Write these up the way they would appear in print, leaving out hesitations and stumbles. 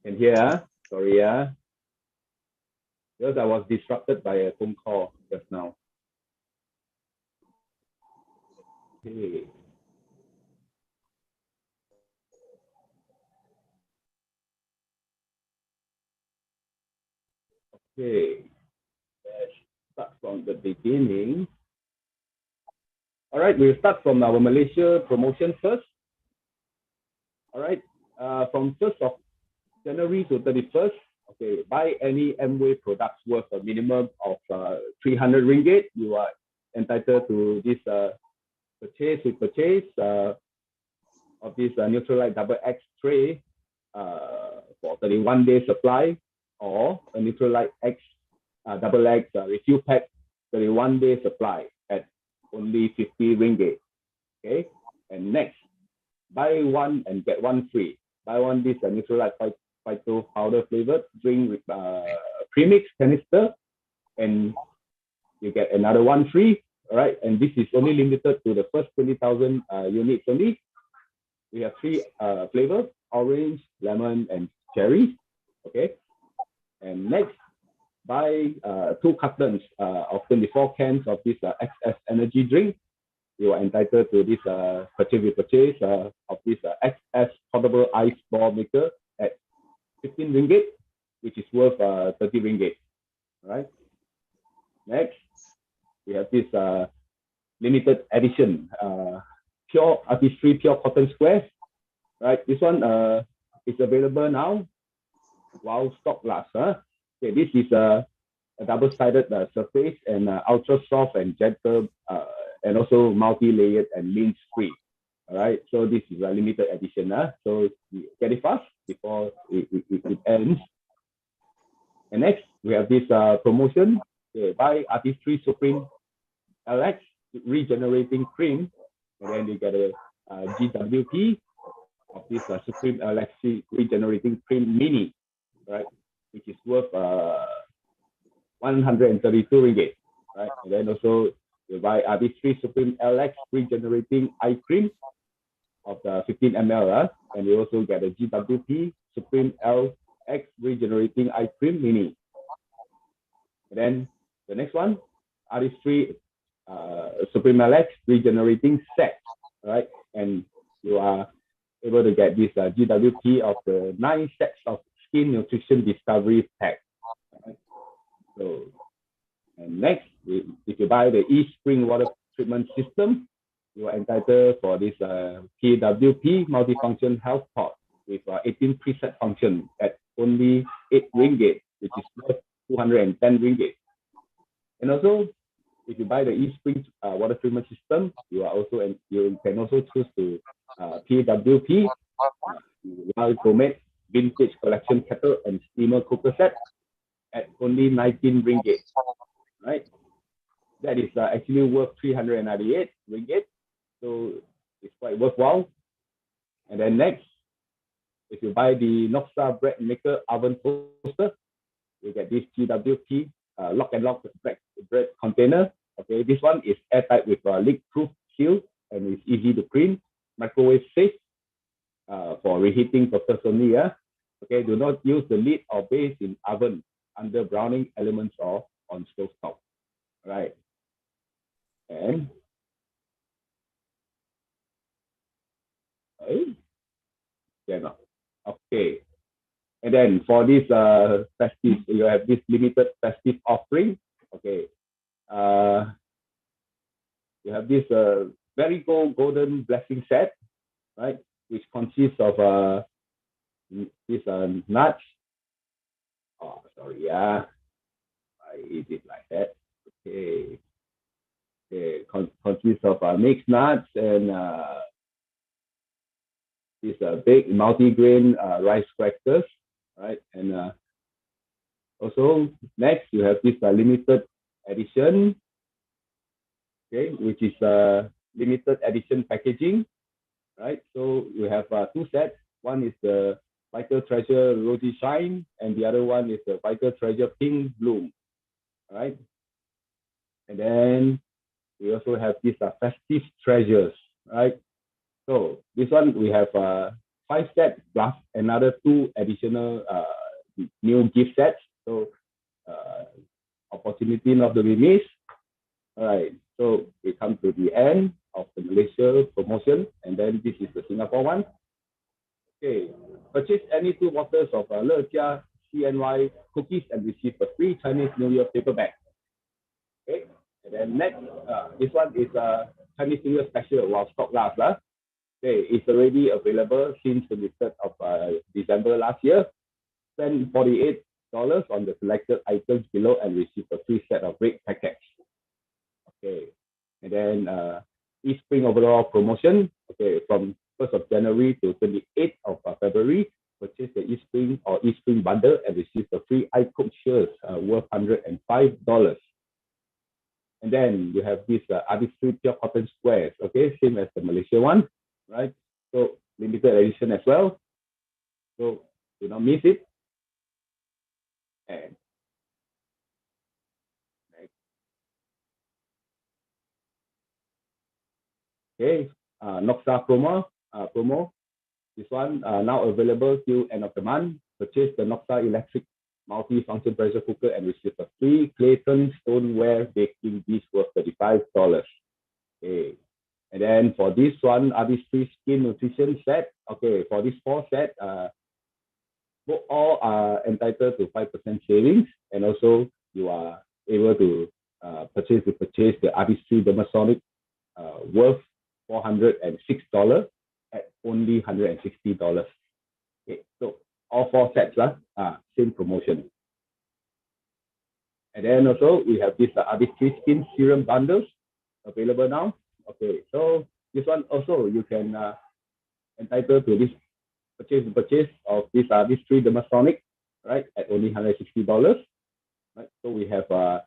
And here, sorry, because I was disrupted by a phone call just now. Okay. Okay. Let's start from the beginning. All right, we'll start from our Malaysia promotion first. All right, from 1st of January to 31st, okay, buy any Amway products worth a minimum of 300 ringgit. You are entitled to this purchase of this Neutralite Double X tray for 31-day supply, or a Neutralite X Double X refill pack 31-day supply at only 50 ringgit. Okay, and next, buy one and get one free. Buy one this Neutralite Phyto powder flavored drink with premix canister, and you get another one free. All right, and this is only limited to the first 20,000 units only. We have three flavors: orange, lemon, and cherry. Okay, and next, buy 2 cartons of 24 cans of this XS energy drink. You are entitled to this purchase of this XS portable ice ball maker at 15 ringgit, which is worth 30 ringgit. All right. Next, we have this limited edition pure artistry pure cotton squares. Right. This one is available now while stock lasts. Okay, this is a double-sided surface and ultra soft and gentle, and also multi-layered and lint-free. All right, so this is a limited edition. So you get it fast before it ends. And next, we have this promotion. Okay, buy Artistry Supreme LX regenerating cream, and then you get a GWP of this Supreme LX regenerating cream mini, right, which is worth 132 ringgit, right? And then also you buy Artistry Supreme LX regenerating eye cream of the 15 ml, and you also get a GWP Supreme LX regenerating eye cream mini. And then the next one, Artistry Supreme LX regenerating set, right? And you are able to get this GWP of the 9 sets of skin nutrition discovery pack. Right? So, and next, if you buy the e-spring water treatment system, you are entitled for this PWP multifunction health pot with 18 preset function at only 8 ringgit, which is worth 210 ringgit. And also, if you buy the e-spring water treatment system, you can also choose to PWP Wild Gourmet Vintage Collection Kettle and Steamer Cooker set at only 19 ringgit, right? That is actually worth 398 ringgit, so it's quite worthwhile. And then next, if you buy the Noxa bread maker oven toaster, you get this GWP lock and lock bread container. Okay, this one is airtight with a leak-proof seal and it's easy to clean, microwave safe for reheating purpose only. Okay, do not use the lid or base in oven under browning elements or on stove top. Right. And okay. And then for this festive, you have this limited festive offering. Okay. You have this very golden blessing set, right? Which consists of this nuts. Oh, sorry, I eat it like that. Okay. Okay, consists of mixed nuts and these big multi-grain rice crackers, right? And also next you have this limited edition, okay, which is limited edition packaging, right? So you have 2 sets. One is the Vital Treasure Rosy Shine, and the other one is the Vital Treasure Pink Bloom, right? And then we also have these festive treasures, right? So this one we have 5 sets plus another 2 additional new gift sets. So opportunity not to be missed. All right, so we come to the end of the Malaysia promotion, and then this is the Singapore one. Okay, purchase any 2 bottles of Lejia CNY cookies and receive a free Chinese New Year paper bag. Okay, and then next, this one is a Chinese New Year special while stock lasts. Okay, it's already available since the 3rd of December last year. Spend $48 on the selected items below and receive a free set of red packets. Okay, and then East-Spring overall promotion. Okay, from 1st of January to 28th of February, purchase the East-Spring or East-Spring bundle and receive a free iCook shirts worth $105. And then you have this artistry pure cotton squares. Okay, same as the Malaysia one, right? So limited edition as well. So do not miss it. And okay, Noxa promo. This one now available till end of the month. Purchase the Noxa electric multi-function pressure cooker and receive a free Clayton stoneware baking dish worth $35. Okay, and then for this one, artistry skin nutrition set. Okay, for this 4 set, all are entitled to 5% savings, and also you are able to purchase the artistry dermasonic worth $406 at only $160. Okay, so all 4 sets same promotion. And then also we have this artistry skin serum bundles available now. Okay, so this one also you can entitled to this purchase of this artistry dermasonic, right, at only $160. Right, so we have a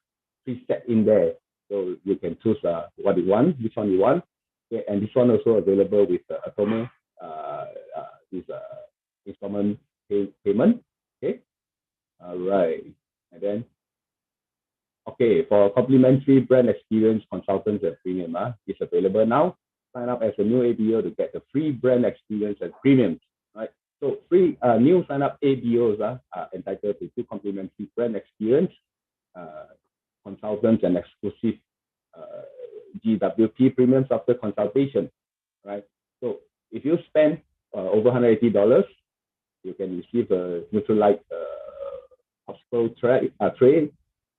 preset in there, so you can choose what you want, which one you want. Okay, and this one also available with Atomo, this installment payment. Okay, all right, and then okay, for complimentary brand experience consultants at premium, it's available now. Sign up as a new ABO to get the free brand experience at premium. Right, so free new sign up ABOs are entitled to 2 complimentary brand experience consultants and exclusive GWP premiums after consultation. Right, so if you spend over $180, you can receive a Neutralite obstacle tray.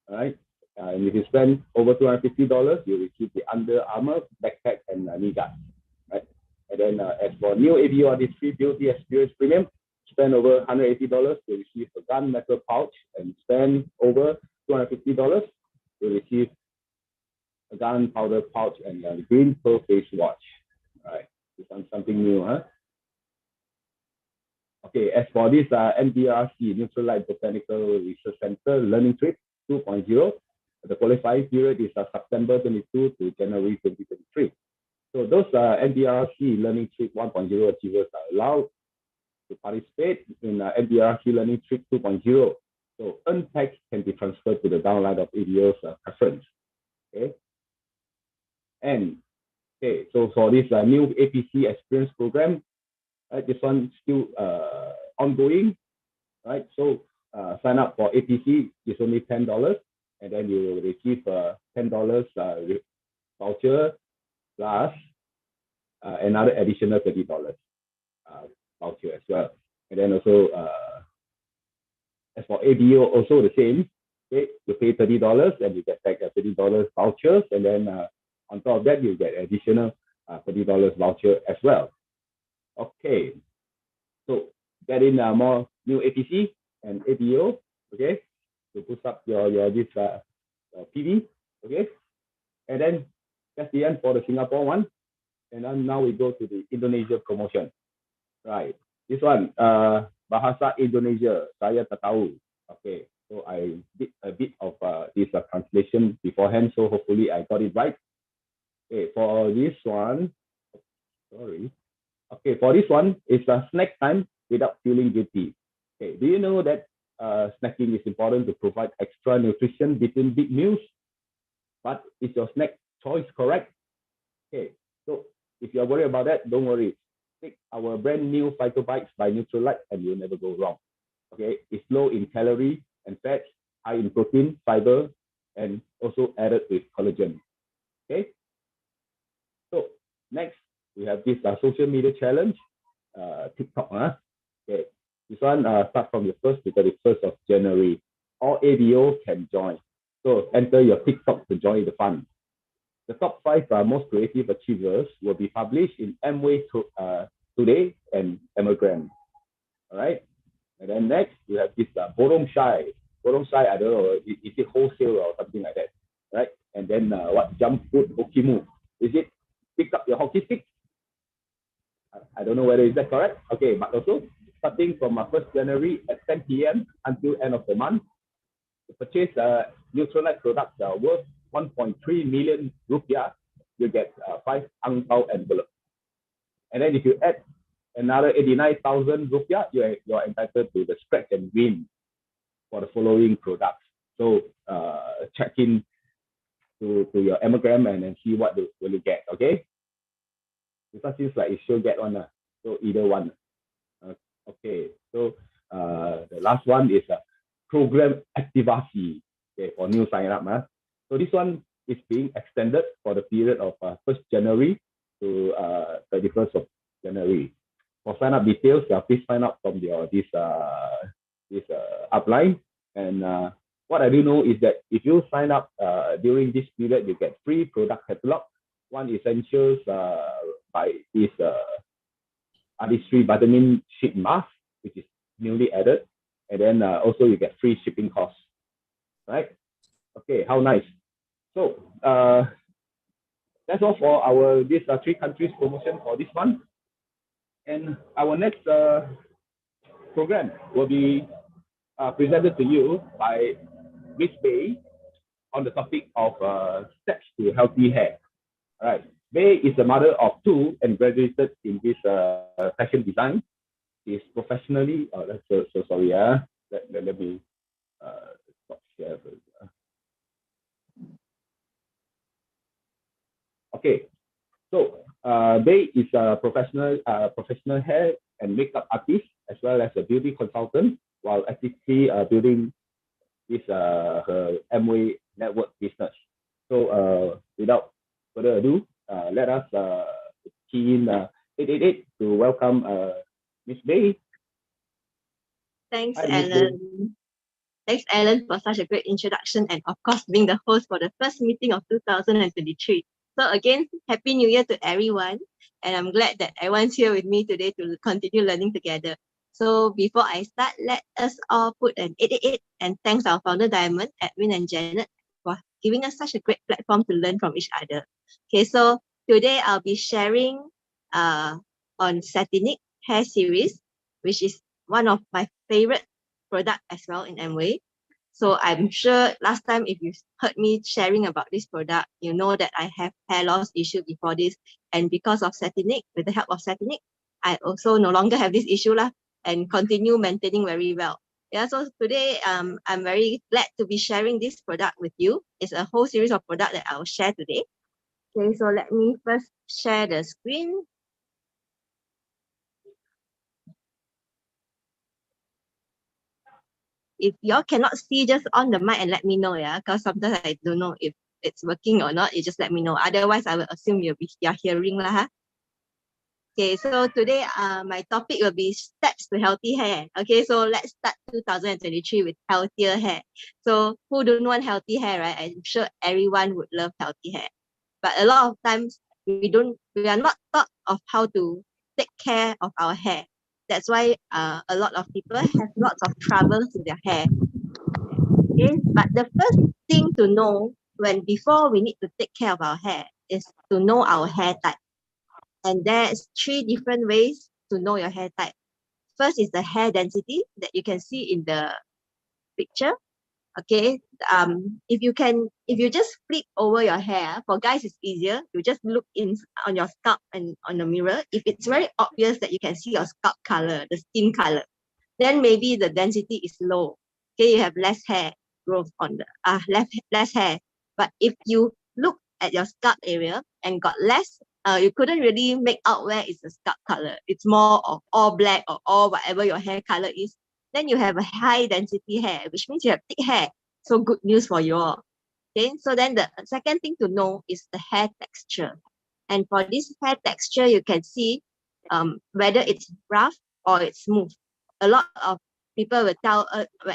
Right, and if you spend over $250, you receive the Under Armour backpack and knee guard. Right, and then as for new ABO artistry beauty experience premium, spend over $180, you receive a gun metal pouch, and spend over $250, you receive a gun powder pouch and a green pearl face watch. All right, this one's something new, Okay, as for this NBRC Neutralite Botanical Research Center Learning Trip 2.0, the qualifying period is September 22 to January 2023. So those NBRC Learning Trip 1.0 achievers are allowed to participate in NBRC Learning Trip 2.0. So earned tax can be transferred to the downline of ABO's preference. Okay, and okay, so for this new APC experience program, this one still ongoing, right? So sign up for APC is only $10, and then you will receive $10 voucher plus another additional $30 voucher as well. And then also as for ABO, also the same. Okay, you pay $30 and you get back $30 vouchers, and then on top of that you get additional $30 voucher as well. Okay, so get in more new APC and ABO, okay, to boost up your this PV, okay, and then that's the end for the Singapore one. And then now we go to the Indonesia promotion, right? This one bahasa Indonesia saya tak tahu. Okay, so I did a bit of this translation beforehand, so hopefully I got it right. Okay, for this one, sorry. Okay, for this one, it's a snack time without feeling guilty. Okay, do you know that snacking is important to provide extra nutrition between big meals? But is your snack choice correct? Okay, so if you're worried about that, don't worry. take our brand new Phytobites by Neutralite and you'll never go wrong. Okay, it's low in calorie and fats, high in protein, fiber, and also added with collagen. Okay, so next we have this social media challenge, TikTok. Okay, this one starts from the 1st to 31st of January. All ADO can join. So enter your TikTok to join the fun. The top 5 most creative achievers will be published in Amway Today and Emagram. All right. And then next, we have this Borong Shai. Borong Shai, I don't know, is it wholesale or something like that, right? And then what, Jump Food Okimu. Is it pick up your hockey stick? I don't know whether is that correct. Okay, but also starting from 1st January at 10 p.m. until end of the month, to purchase Neutralite products worth 1.3 million rupiah, you get 5 ang pao envelopes. And then if you add another 89,000 rupiah, you're entitled to the scratch and win for the following products. So check in to your Emagram and then see what will you get, okay? This one seems like you should get one. So either one. Okay, so the last one is program activasi, okay, for new sign up. So this one is being extended for the period of 1st January to 31st of January. For sign up details, please sign up from this upline. And what I do know is that if you sign up during this period, you get free product catalog. One essentials by this Artistry Vitamin Sheet Mask, which is newly added. And then also you get free shipping costs, right? Okay, how nice. So that's all for these 3 countries promotion for this month. And our next program will be presented to you by Miss Beii on the topic of steps to healthy hair. All right. Beii is a mother of 2 and graduated in this fashion design. She's professionally, so sorry, let me stop share. Okay, so Beii is a professional hair and makeup artist as well as a beauty consultant while actively building this her Amway network business. So without further ado, let us key in 888 to welcome Miss Beii. Thanks, Alan. Thanks, Alan, for such a great introduction and, of course, being the host for the first meeting of 2023. So again, Happy New Year to everyone. And I'm glad that everyone's here with me today to continue learning together. So before I start, let us all put an 888 and thanks our founder Diamond, Edwin and Janet for giving us such a great platform to learn from each other. Okay, so today I'll be sharing on Satinic hair series, which is one of my favorite product as well in Amway. So I'm sure last time if you heard me sharing about this product, you know that I have hair loss issue before this. And because of Satinic, with the help of Satinic, I also no longer have this issue and continue maintaining very well. Yeah, so today I'm very glad to be sharing this product with you. It's a whole series of products that I'll share today. Okay, so let me first share the screen. If y'all cannot see, just on the mic and let me know, yeah, because sometimes I don't know if it's working or not. You just let me know. Otherwise, I will assume you're hearing lah. Okay, so today my topic will be steps to healthy hair. Okay, so let's start 2023 with healthier hair. So who don't want healthy hair, right? I'm sure everyone would love healthy hair. But a lot of times we are not taught of how to take care of our hair. That's why a lot of people have lots of troubles with their hair. Okay, but the first thing to know before we need to take care of our hair is to know our hair type. And there's 3 different ways to know your hair type. First is the hair density that you can see in the picture. Okay, if you just flip over your hair, for guys it's easier. You just look on your scalp and on the mirror. If it's very obvious that you can see your scalp color, the skin color, then maybe the density is low. Okay, you have less hair growth on the less hair. But if you look at your scalp area and got less you couldn't really make out where is the scalp color. It's more of all black or all whatever your hair color is. Then you have a high density hair, which means you have thick hair. So good news for you all. Okay, so then the second thing to know is the hair texture. And for this hair texture, you can see whether it's rough or it's smooth. A lot of people will tell,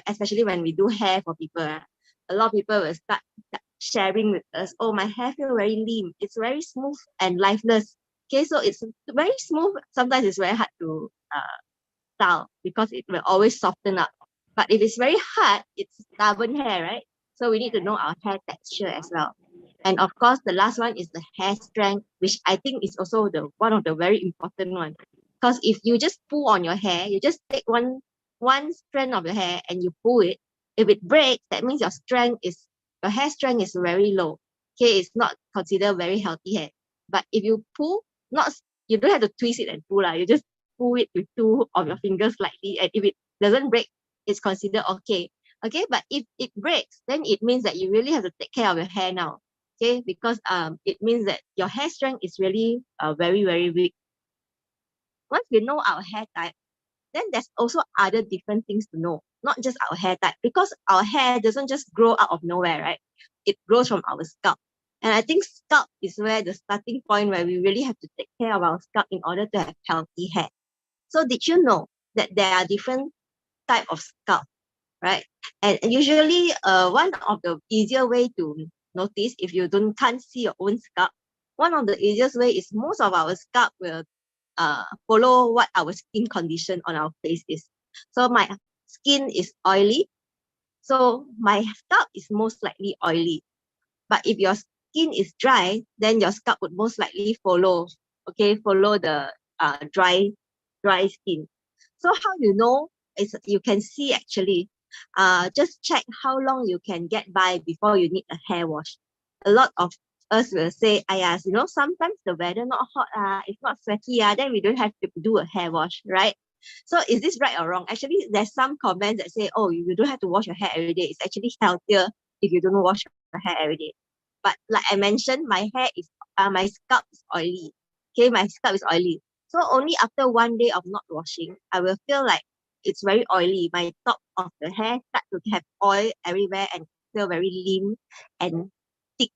especially when we do hair for people, a lot of people will start sharing with us, oh, my hair feels very limp. It's very smooth and lifeless. Okay, so it's very smooth. Sometimes it's very hard to style because it will always soften up. But if it's very hard, it's stubborn hair, right? So we need to know our hair texture as well. And of course, the last one is the hair strength, which I think is also the one of the very important one. Because if you just pull on your hair, you just take one strand of your hair and you pull it. If it breaks, that means your hair strength is very low. Okay, it's not considered very healthy hair. But if you pull, you don't have to twist it and pull lah. You just pull it with two of your fingers slightly, and if it doesn't break, it's considered okay. Okay, but if it breaks, then it means that you really have to take care of your hair now. Okay, because it means that your hair strength is really very, very weak. Once we know our hair type, then there's also other different things to know, not just our hair type, because our hair doesn't just grow out of nowhere, right? It grows from our scalp. And I think scalp is where the starting point where we really have to take care of our scalp in order to have healthy hair. So did you know that there are different type of scalp, right? And usually, one of the easier way to notice if you can't see your own scalp, one of the easiest way is most of our scalp will follow what our skin condition on our face is. So my skin is oily, so my scalp is most likely oily. But if your skin is dry, then your scalp would most likely follow the dry skin. So how you know is you can see actually, just check how long you can get by before you need a hair wash. A lot of us will say, sometimes the weather not hot, it's not sweaty, then we don't have to do a hair wash, right? So is this right or wrong? Actually, there's some comments that say, oh, you don't have to wash your hair every day. It's actually healthier if you don't wash your hair every day. But like I mentioned, my scalp is oily. Okay, my scalp is oily. So only after one day of not washing, I will feel like it's very oily. My top of the hair start to have oil everywhere and feel very limp and thick.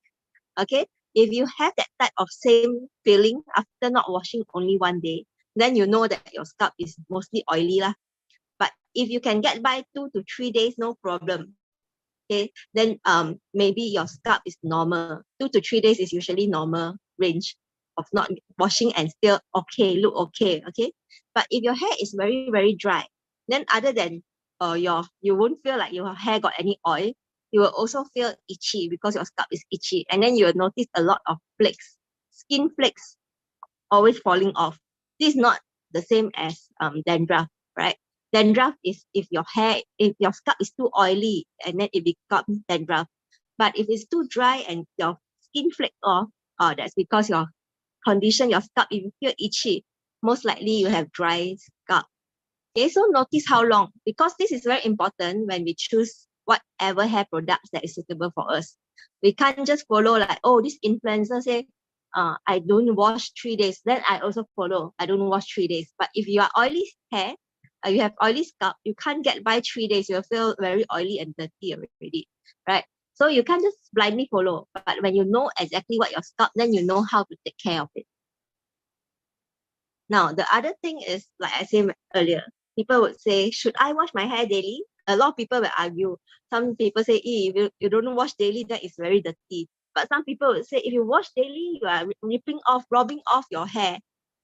Okay, if you have that type of same feeling after not washing only one day, then you know that your scalp is mostly oily lah. But if you can get by 2 to 3 days, no problem. Okay, then maybe your scalp is normal. 2 to 3 days is usually normal range of not washing and still look okay. Okay, but if your hair is very, very dry, then other than you won't feel like your hair got any oil, you will also feel itchy because your scalp is itchy, and then you will notice a lot of flakes, skin flakes always falling off. This is not the same as dandruff, right? Dandruff is if your scalp is too oily and then it becomes dandruff. But if it's too dry and your skin flakes off, that's because your scalp, if you feel itchy, most likely you have dry scalp. Okay, so notice how long, because this is very important when we choose whatever hair products that is suitable for us. We can't just follow like, oh, this influencer say, I don't wash 3 days, then I also follow, I don't wash 3 days. But if you are oily hair, you have oily scalp, you can't get by 3 days, you'll feel very oily and dirty already, right? So you can't just blindly follow, but when you know exactly what your scalp, then you know how to take care of it. Now, the other thing is, like I said earlier, people would say, should I wash my hair daily? A lot of people will argue. Some people say, if you don't wash daily, that is very dirty. But some people would say, if you wash daily, you are robbing off your hair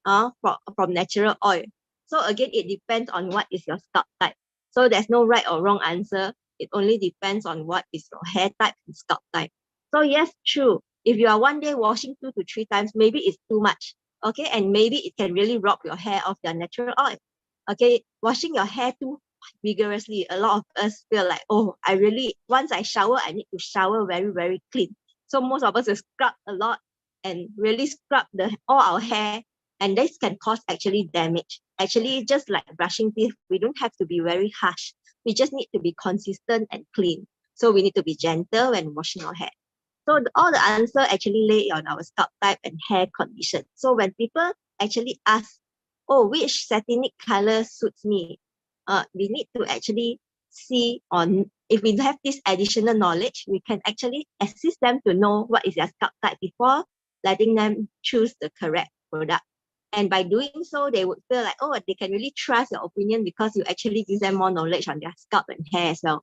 from natural oil. So again, it depends on what is your scalp type. So there's no right or wrong answer. It only depends on what is your hair type and scalp type. So yes, true. If you are one day washing 2 to 3 times, maybe it's too much. Okay, and maybe it can really rob your hair of their natural oil. Okay, washing your hair too vigorously, a lot of us feel like, oh, once I shower, I need to shower very, very clean. So most of us will scrub a lot and really scrub all our hair, and this can cause actually damage. Actually, just like brushing teeth, we don't have to be very harsh. We just need to be consistent and clean. So we need to be gentle when washing our hair. So all the answer actually lay on our scalp type and hair condition. So when people actually ask, oh, which satinic color suits me? We need to actually see on, if we have this additional knowledge, we can actually assist them to know what is their scalp type before letting them choose the correct product. And by doing so, they would feel like, oh, they can really trust your opinion because you actually give them more knowledge on their scalp and hair as well.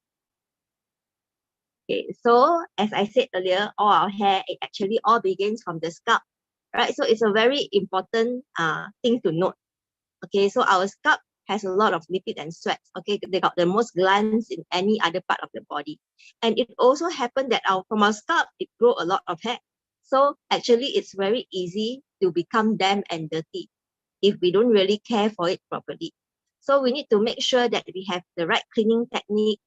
Okay, so as I said earlier, all our hair, it actually all begins from the scalp, right? So it's a very important thing to note. Okay, so our scalp has a lot of lipid and sweats. Okay, they got the most glands in any other part of the body. And it also happened that from our scalp, it grow a lot of hair. So actually, it's very easy to become damp and dirty if we don't really care for it properly. So we need to make sure that we have the right cleaning technique,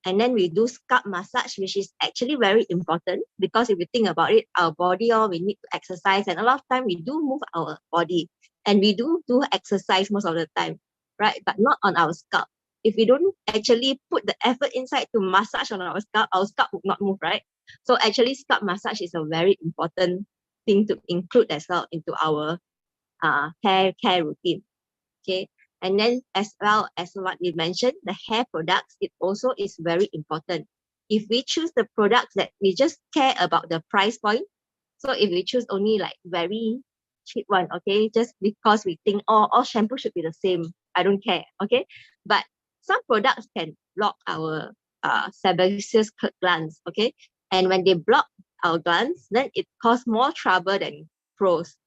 and then we do scalp massage, which is actually very important because if you think about it, our body, we need to exercise, and a lot of time we do move our body and we do exercise most of the time, right? But not on our scalp. If we don't actually put the effort inside to massage on our scalp would not move, right? So actually, scalp massage is a very important thing to include as well into our hair care routine. Okay. And then as well as what we mentioned, the hair products, it also is very important. If we choose the products that we just care about the price point, so if we choose only like very cheap one, okay, just because we think, oh, all shampoo should be the same, I don't care, okay? But some products can block our sebaceous glands, okay? And when they block our glands, then it causes more trouble than pros.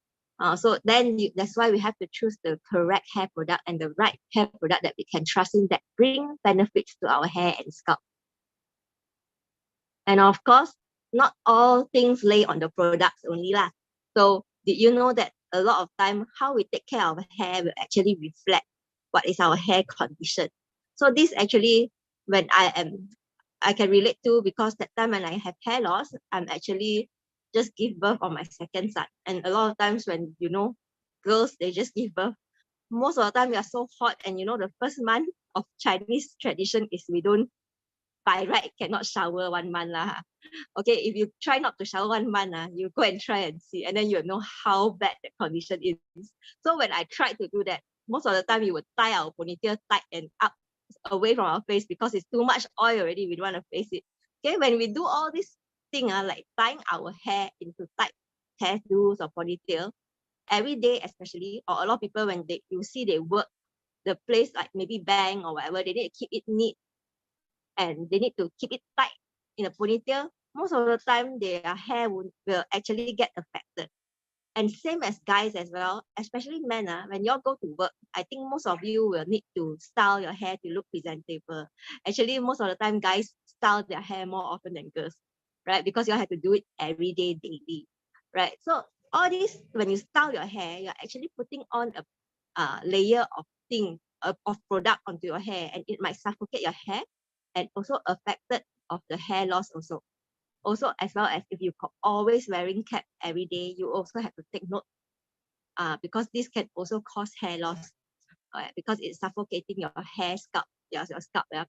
So then that's why we have to choose the correct hair product and the right hair product that we can trust in that bring benefits to our hair and scalp. And of course, not all things lay on the products only lah. So did you know that a lot of time how we take care of our hair will actually reflect what is our hair condition. So this actually when I can relate to because that time when I have hair loss, I'm actually just give birth on my second son. And a lot of times when girls they just give birth, most of the time we are so hot, and the first month of Chinese tradition is we don't by right cannot shower 1 month lah. Okay, if you try not to shower 1 month, you go and try and see, and then you'll know how bad the condition is. So when I tried to do that, most of the time we would tie our ponytail tight and up away from our face because it's too much oil already. We don't want to face it. Okay, when we do all this thing, like tying our hair into tight hairdos or ponytail every day, especially, or a lot of people when you see they work the place like maybe bank or whatever, they need to keep it neat and they need to keep it tight in a ponytail. Most of the time, their hair will actually get affected. And same as guys as well, especially men, when you all go to work, I think most of you will need to style your hair to look presentable. Actually, most of the time, guys style their hair more often than girls, right? Because you all have to do it every day, daily, right? So all this, when you style your hair, you're actually putting on a layer of of product onto your hair, and it might suffocate your hair and also affected of the hair loss also. Also, as well as if you always wearing cap every day, you also have to take note because this can also cause hair loss because it's suffocating your hair scalp, your scalp. Yeah.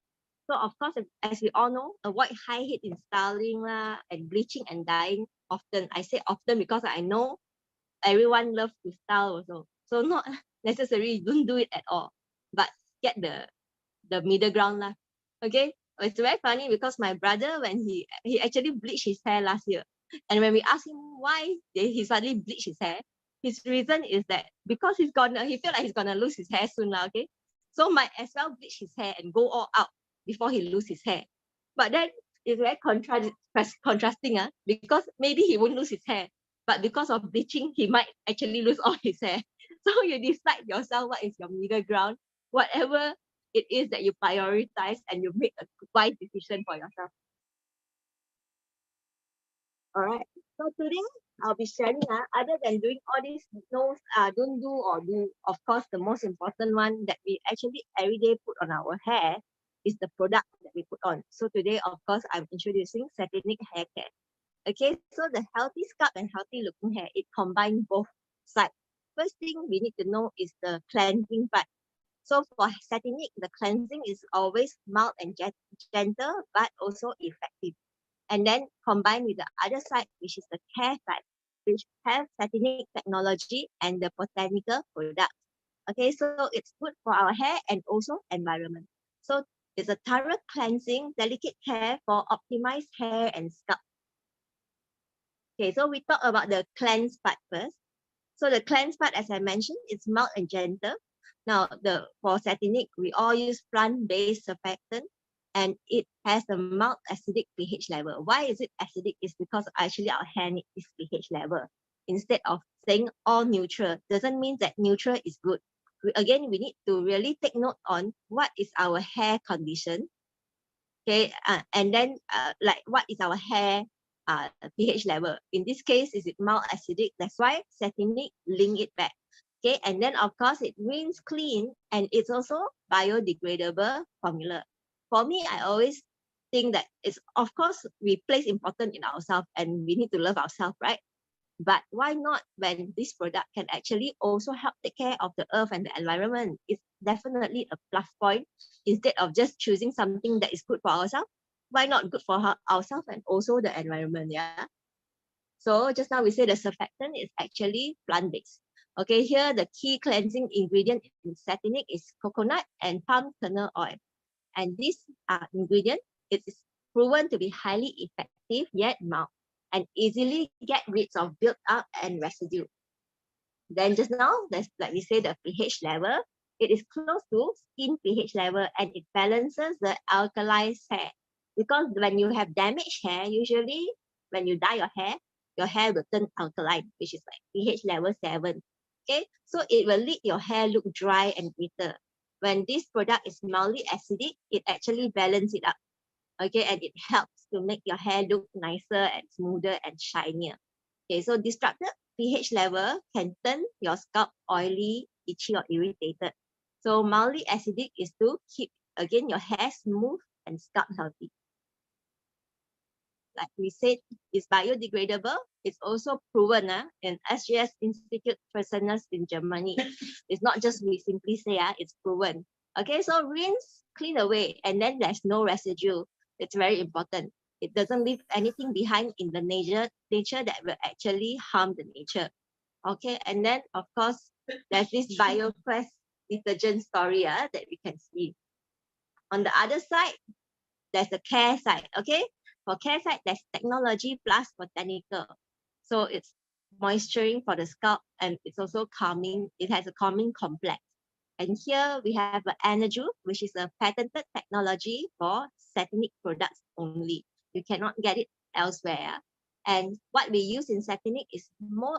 So of course, as we all know, avoid high heat in styling and bleaching and dyeing often. I say often because I know everyone loves to style also. So not necessarily don't do it at all, but get the middle ground lah. Okay, it's very funny because my brother when he actually bleached his hair last year, and when we asked him why he suddenly bleached his hair, his reason is that because he feel like he's gonna lose his hair soon lah. Okay, so might as well bleach his hair and go all out before he lose his hair. But then it's very contrasting because maybe he won't lose his hair, but because of bleaching he might actually lose all his hair. So you decide yourself what is your middle ground, whatever it is that you prioritize, and you make a wise decision for yourself. All right. So today I'll be sharing other than doing all these don't do or do, of course, the most important one that we actually every day put on our hair is the product that we put on. So today, of course, I'm introducing Satinic Hair Care. Okay, so the healthy scalp and healthy looking hair, it combines both sides. First thing we need to know is the cleansing part. So for Satinic, the cleansing is always mild and gentle, but also effective. and then combine with the other side, which is the care side, which have satinic technology and the botanical products. Okay, so it's good for our hair and also environment. So it's a thorough cleansing, delicate care for optimized hair and scalp. Okay, so we talk about the cleanse part first. So the cleanse part, as I mentioned, is mild and gentle. Now, for satinic, we all use plant-based surfactant, and it has a mild acidic pH level. Why is it acidic? It's because actually our hair needs this pH level. Instead of saying all neutral, doesn't mean that neutral is good. Again, we need to really take note on what is our hair condition. Okay, and then like what is our hair pH level? In this case, is it mild acidic? That's why satinic link it back. Okay, and then of course it rinse clean, and it's also biodegradable formula. For me, I always think that it's, of course, we place important in ourselves and we need to love ourselves, right? But why not when this product can actually also help take care of the earth and the environment? It's definitely a plus point. Instead of just choosing something that is good for ourselves, why not good for ourselves and also the environment? Yeah. So just now we say the surfactant is actually plant-based. Okay, here the key cleansing ingredient in satinic is coconut and palm kernel oil. And this ingredient is proven to be highly effective yet mild and easily get rid of built up and residue. Then just now, there's, like we say, the pH level. It is close to skin pH level, and it balances the alkalized hair. Because when you have damaged hair, usually when you dye your hair will turn alkaline, which is like pH level 7. Okay, so it will let your hair look dry and brittle. When this product is mildly acidic, it actually balances it up. Okay, and it helps to make your hair look nicer and smoother and shinier. Okay, so disrupted pH level can turn your scalp oily, itchy, or irritated. So mildly acidic is to keep, again, your hair smooth and scalp healthy. Like we said, it's biodegradable. It's also proven in SGS Institute Fresenius in Germany. It's not just we simply say, it's proven. Okay, so rinse, clean away, and then there's no residue. It's very important. It doesn't leave anything behind in the nature that will actually harm the nature. Okay, and then of course, there's this BioQuest detergent story that we can see. On the other side, there's the care side. Okay, for care side, there's technology plus botanical. So it's moisturizing for the scalp, and it's also calming. It has a calming complex. And here we have an Energy, which is a patented technology for satinic products only. You cannot get it elsewhere. And what we use in satinic is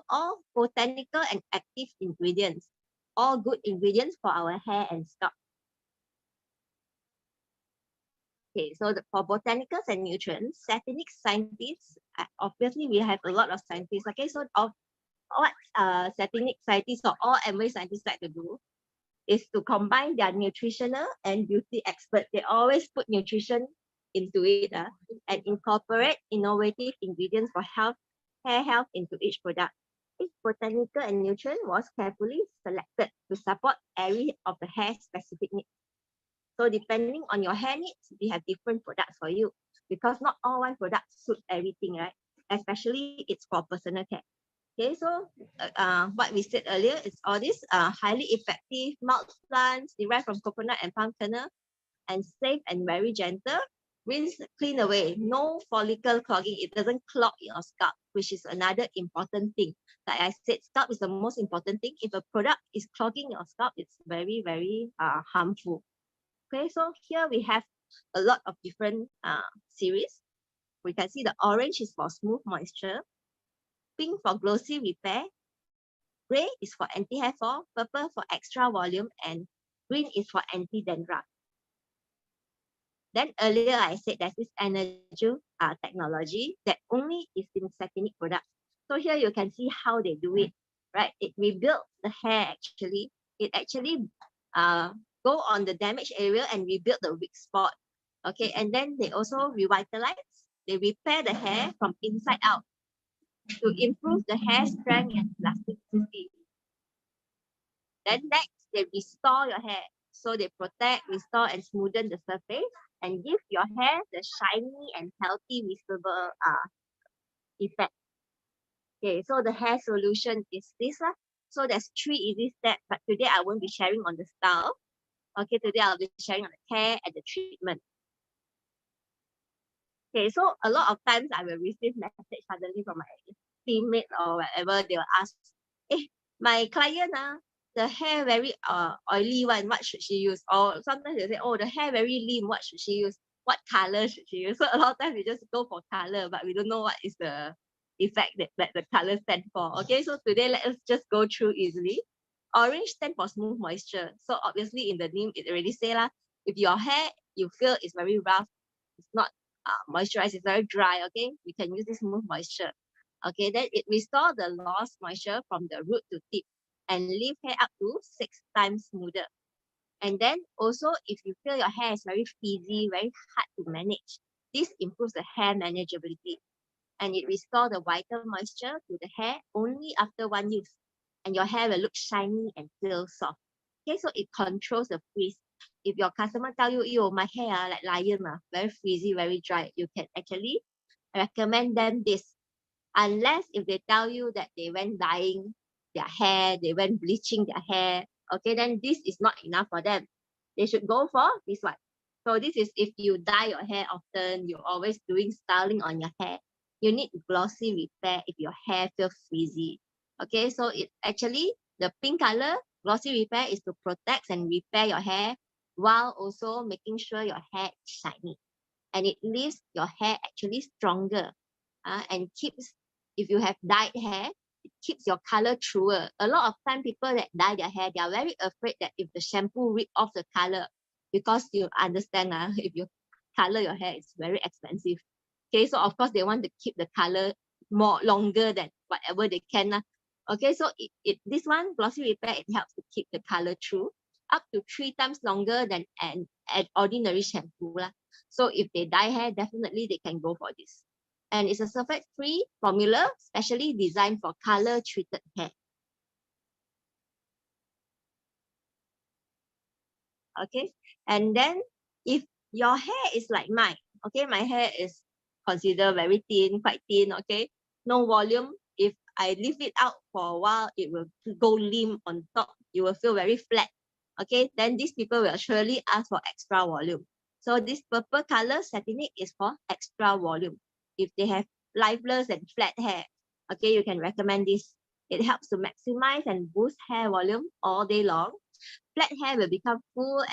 all botanical and active ingredients, all good ingredients for our hair and scalp. Okay, so for botanicals and nutrients, satinic scientists, obviously we have a lot of scientists. Okay, so what satinic scientists or all MA scientists like to do is to combine their nutritional and beauty experts. They always put nutrition into it and incorporate innovative ingredients for hair health into each product. Each botanical and nutrient was carefully selected to support every of the hair specific needs. So depending on your hair needs, we have different products for you, because not all one product suits everything, right? Especially it's for personal care. Okay, so what we said earlier is all this highly effective mild plants derived from coconut and palm kernel, and safe and very gentle. Rinse, clean away, no follicle clogging. It doesn't clog your scalp, which is another important thing. Like I said, scalp is the most important thing. If a product is clogging your scalp, it's very, very harmful. Okay, so here we have a lot of different series. We can see the orange is for smooth moisture, pink for glossy repair, gray is for anti-hair fall, purple for extra volume, and green is for anti-dandruff. Then earlier I said there's this Energy technology that only is in satinic products. So here you can see how they do it, right? It rebuilds the hair actually. It actually go on the damaged area and rebuild the weak spot. Okay, and then they also revitalize. They repair the hair from inside out to improve the hair strength and elasticity. Then next, they restore your hair. So they protect, restore, and smoothen the surface and give your hair the shiny and healthy visible effect. Okay, so the hair solution is this lah. So there's 3 easy steps, but today I won't be sharing on the style. Okay, today I'll be sharing on the care and the treatment. Okay, so a lot of times I will receive message suddenly from my teammate or whatever. They will ask, my client the hair very oily one, what should she use? Or sometimes they say, oh, the hair very lean, what should she use? What color should she use? So a lot of times we just go for color, but we don't know what is the effect that the color stand for. Okay, so today let us just go through easily. Orange stand for smooth moisture. So obviously in the name it already say lah, if your hair you feel is very rough, it's not moisturized, it's very dry, okay, you can use this smooth moisture. Okay, then it restores the lost moisture from the root to tip and leave hair up to 6 times smoother. And then also, if you feel your hair is very frizzy, very hard to manage, this improves the hair manageability. And it restores the vital moisture to the hair only after 1 use. And your hair will look shiny and feel soft. Okay, so it controls the frizz. If your customer tell you, yo, my hair like lion, very frizzy, very dry, you can actually recommend them this. Unless if they tell you that they went dyeing their hair, they went bleaching their hair, okay, then this is not enough for them. They should go for this one. So this is if you dye your hair often, you're always doing styling on your hair, you need glossy repair if your hair feels frizzy. Okay, so it actually, the pink color glossy repair is to protect and repair your hair while also making sure your hair is shiny. And it leaves your hair actually stronger and keeps, if you have dyed hair, it keeps your color truer. A lot of time people that dye their hair, they are very afraid that if the shampoo rip off the color, because you understand if you color your hair, it's very expensive. Okay, so of course they want to keep the color more longer than whatever they can. Okay, so this one, glossy repair, it helps to keep the color true up to 3 times longer than an ordinary shampoo. So if they dye hair, definitely they can go for this. And it's a sulfate-free formula, specially designed for color-treated hair. Okay, and then if your hair is like mine, okay, my hair is considered very thin, quite thin, okay, no volume. If I leave it out for a while, it will go limp on top. You will feel very flat. Okay, then these people will surely ask for extra volume. So this purple color satinic is for extra volume. If they have lifeless and flat hair, okay, you can recommend this. It helps to maximize and boost hair volume all day long. Flat hair will become full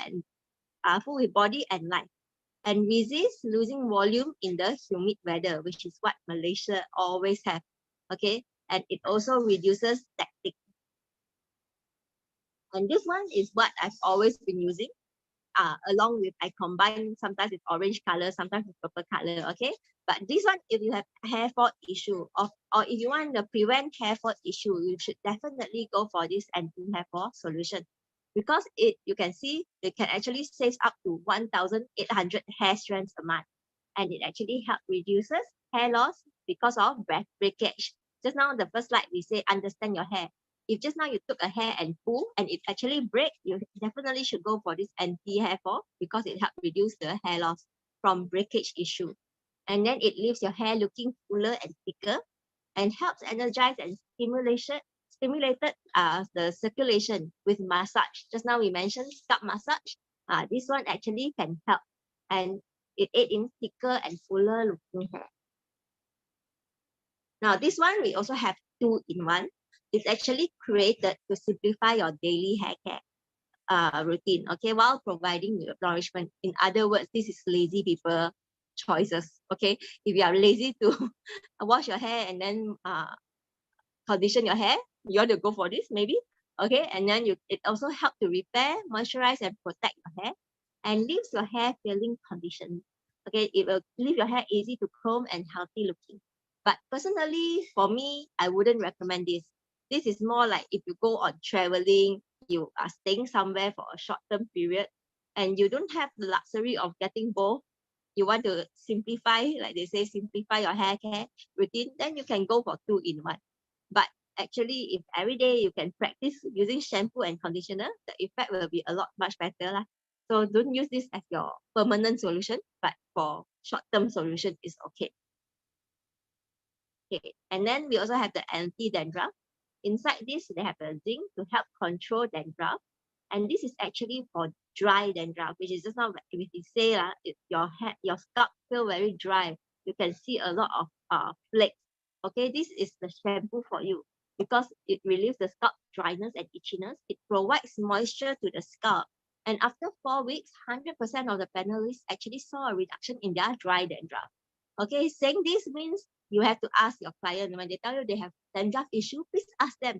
with body and life, and resist losing volume in the humid weather, which is what Malaysia always have. Okay, and it also reduces static. And this one is what I've always been using. Along with, I combine, sometimes it's orange color, sometimes it's purple color, okay? But this one, if you have hair fall issue, or if you want to prevent hair fall issue, you should definitely go for this anti-hair fall solution. Because you can see, it can actually save up to 1,800 hair strands a month. And it actually helps reduces hair loss because of breakage. Just now, the first slide, we say, understand your hair. If just now you took a hair and pull and it actually break, you definitely should go for this anti-hair fall because it helps reduce the hair loss from breakage issue. And then it leaves your hair looking fuller and thicker and helps energize and stimulated the circulation with massage. Just now we mentioned scalp massage. This one actually can help, and it aids in thicker and fuller looking hair. Now this one we also have 2-in-1. It's actually created to simplify your daily hair care routine, okay, while providing nourishment. In other words, this is lazy people choices, okay? If you are lazy to wash your hair and then condition your hair, you want to go for this maybe, okay? And then it also helps to repair, moisturize, and protect your hair, and leaves your hair feeling conditioned. Okay, it will leave your hair easy to comb and healthy looking. But personally, for me, I wouldn't recommend this. This is more like if you go on traveling, you are staying somewhere for a short-term period, and you don't have the luxury of getting both. You want to simplify, like they say, simplify your hair care routine, then you can go for 2-in-1. But actually, if every day you can practice using shampoo and conditioner, the effect will be a lot much better lah. So don't use this as your permanent solution, but for short-term solution is okay. Okay, and then we also have the anti-dandruff. Inside this, they have a zinc to help control dandruff. And this is actually for dry dandruff, which is just not if you say your scalp feel very dry, you can see a lot of flakes. Okay, this is the shampoo for you because it relieves the scalp dryness and itchiness. It provides moisture to the scalp. And after 4 weeks, 100% of the panelists actually saw a reduction in their dry dandruff. Okay, saying this means you have to ask your client when they tell you they have dandruff issue, please ask them,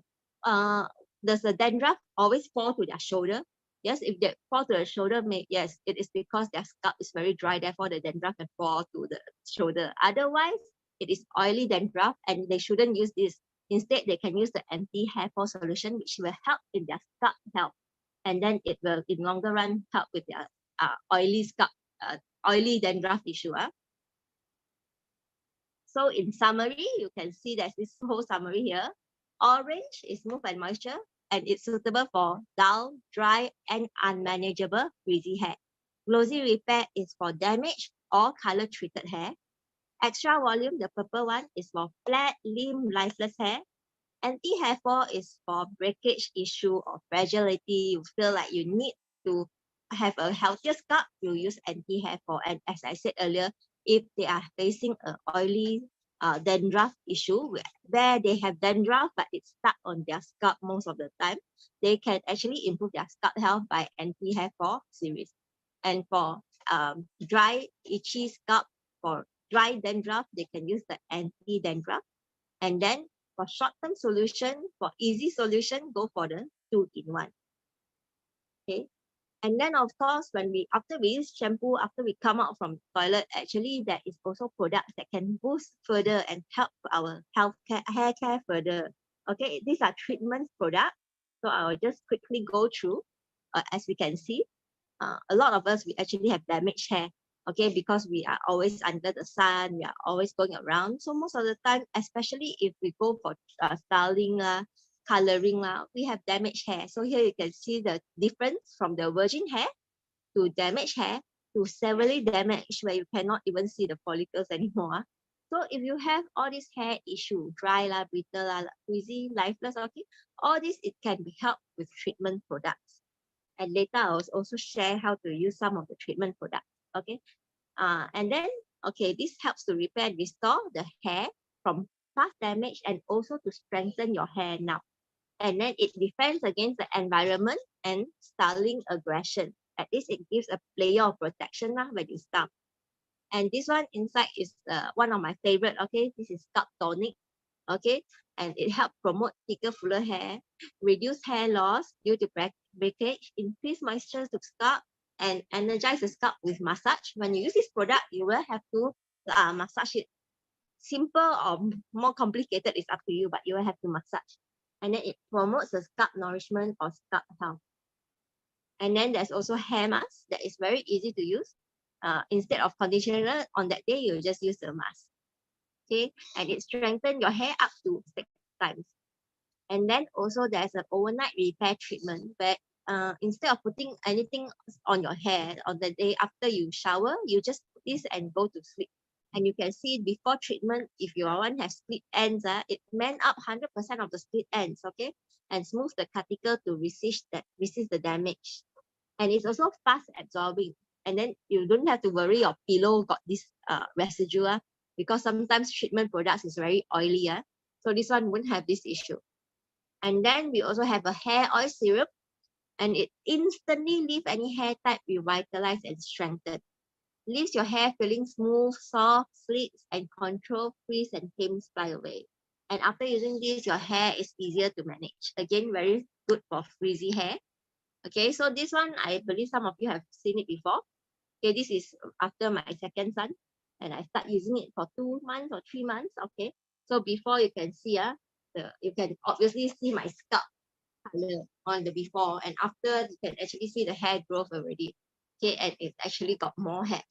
does the dandruff always fall to their shoulder? Yes, if they fall to the shoulder, yes, it is because their scalp is very dry, therefore the dandruff can fall to the shoulder. Otherwise, it is oily dandruff and they shouldn't use this. Instead, they can use the anti-hair fall solution, which will help in their scalp health. And then it will, in longer run, help with their oily scalp, oily dandruff issue. So in summary, you can see there's this whole summary here. Orange is smooth and moisture, and it's suitable for dull, dry, and unmanageable frizzy hair. Glossy repair is for damaged or color treated hair. Extra volume, the purple one, is for flat, limp, lifeless hair. Anti-hair fall is for breakage issue or fragility. You feel like you need to have a healthier scalp, you use anti-hair fall. And as I said earlier, if they are facing an oily dandruff issue where they have dandruff but it's stuck on their scalp most of the time, they can actually improve their scalp health by anti-hair fall series. And for dry, itchy scalp, for dry dandruff, they can use the anti-dandruff. And then for short-term solution, for easy solution, go for the 2-in-1. Okay. And then of course, after we use shampoo, after we come out from toilet, actually there is also products that can boost further and help our hair care further. Okay, these are treatment products. So I will just quickly go through. As we can see, a lot of us, we actually have damaged hair. Okay, because we are always under the sun, we are always going around. So most of the time, especially if we go for styling, coloring, we have damaged hair. So here you can see the difference from the virgin hair to damaged hair to severely damaged, where you cannot even see the follicles anymore. So if you have all this hair issue, dry, brittle, frizzy, lifeless, okay, all this, it can be helped with treatment products. And later I will also share how to use some of the treatment products. Okay, and then this helps to repair and restore the hair from past damage and also to strengthen your hair now. And then it defends against the environment and styling aggression. At least it gives a layer of protection when you style. And this one inside is one of my favorite. Okay, this is scalp tonic. Okay, and it helps promote thicker, fuller hair, reduce hair loss due to breakage, increase moisture to scalp, and energize the scalp with massage. When you use this product, you will have to massage it. Simple or more complicated is up to you, but you will have to massage. And then it promotes the scalp nourishment or scalp health. And then there's also hair mask that is very easy to use. Instead of conditioner on that day, you just use the mask. Okay, and it strengthens your hair up to 6 times. And then also there's an overnight repair treatment where instead of putting anything on your hair on the day after you shower, you just put this and go to sleep. And you can see before treatment, if your one has split ends, it mend up 100% of the split ends, okay? And smooth the cuticle to resist the damage. And it's also fast absorbing. And then you don't have to worry your pillow got this residue because sometimes treatment products is very oily. So this one won't have this issue. And then we also have a hair oil serum, and it instantly leaves any hair type revitalized and strengthened. Leaves your hair feeling smooth, soft, sleeks, and control frizz and tames fly away. And after using this, your hair is easier to manage. Again, very good for frizzy hair. Okay, so this one, I believe some of you have seen it before. Okay, this is after my second son, and I start using it for 2 months or 3 months. Okay, so before you can see, you can obviously see my scalp color on the before, and after you can actually see the hair growth already. Okay, and it actually got more hair.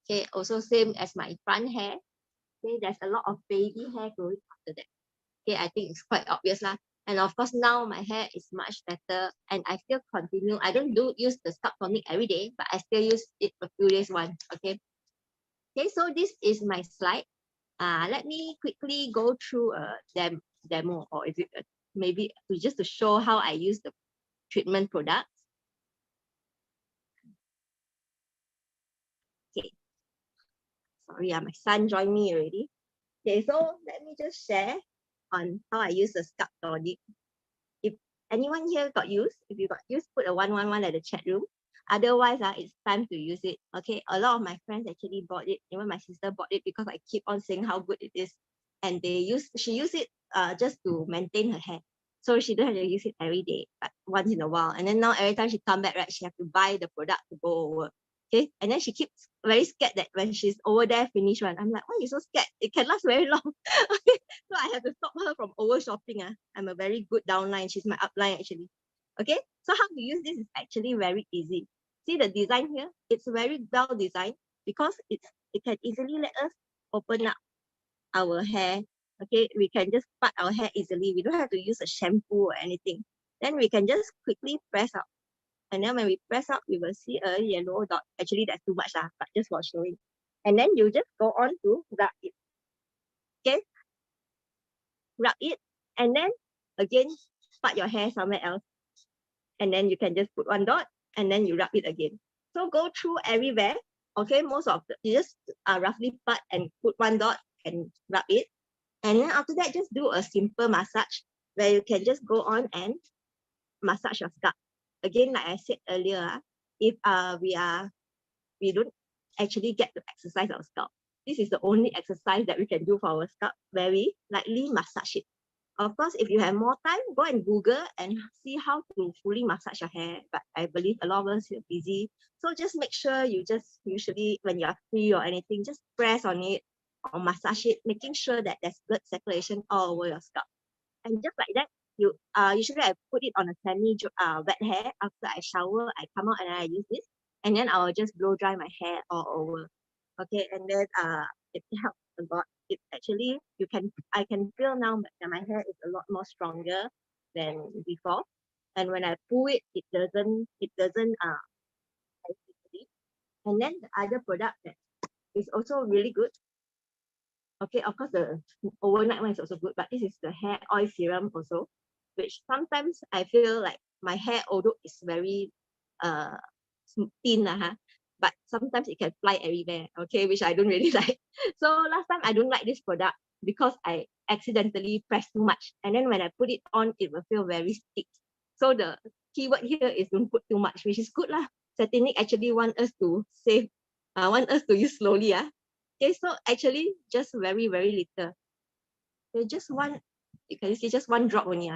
Okay, also same as my front hair. Okay, there's a lot of baby hair growing after that. Okay, I think it's quite obvious lah. And of course, now my hair is much better, and I still continue. I don't use the scalp tonic every day, but I still use it a few days once. Okay. Okay, so this is my slide. Let me quickly go through a demo, or is it maybe just to show how I use the treatment products. Okay. Sorry, my son joined me already. Okay, so let me just share on how I use the scalp tonic. If anyone here got use, if you got use, put a 111 at the chat room. Otherwise, it's time to use it. Okay, a lot of my friends actually bought it. Even my sister bought it because I keep on saying how good it is. And she used it just to maintain her hair. So she don't have to use it every day, but once in a while. And then now every time she come back, right, she have to buy the product to go over. Okay, and then she keeps very scared that when she's over there finish one, I'm like, why are you so scared? It can last very long. Okay, so I have to stop her from over shopping. I'm a very good downline. She's my upline actually. Okay, so how to use this is actually very easy. See the design here? It's very well designed because it can easily let us open up our hair. Okay, we can just part our hair easily. We don't have to use a shampoo or anything. Then we can just quickly press out. And then when we press out, we will see a yellow dot. Actually, that's too much, but just for showing. And then you just go on to rub it. Okay, rub it. And then again, part your hair somewhere else. And then you can just put one dot and then you rub it again. So go through everywhere. Okay, most of you just roughly part and put one dot and rub it. And then after that, just do a simple massage where you can just go on and massage your scalp. Again, like I said earlier, if we don't actually get to exercise our scalp, this is the only exercise that we can do for our scalp where we lightly massage it. Of course, if you have more time, go and Google and see how to fully massage your hair. But I believe a lot of us are busy. So just make sure you just usually when you're free or anything, just press on it or massage it, making sure that there's blood circulation all over your scalp. And just like that, usually I put it on a semi wet hair. After I shower, I come out and I use this. And then I will just blow dry my hair all over. Okay, and then it helps a lot. It actually I can feel now that my hair is a lot more stronger than before. And when I pull it, it doesn't easily. And then the other product that is also really good. Okay, of course the overnight one is also good, but this is the hair oil serum also, which sometimes I feel like my hair, although it's very thin, but sometimes it can fly everywhere, okay, which I don't really like. So last time I don't like this product because I accidentally pressed too much. And then when I put it on, it will feel very sticky. So the keyword here is don't put too much, which is good lah. Satinic actually want us to save, want us to use slowly. Okay, so actually just very, very little. So just one, you can see just one drop only.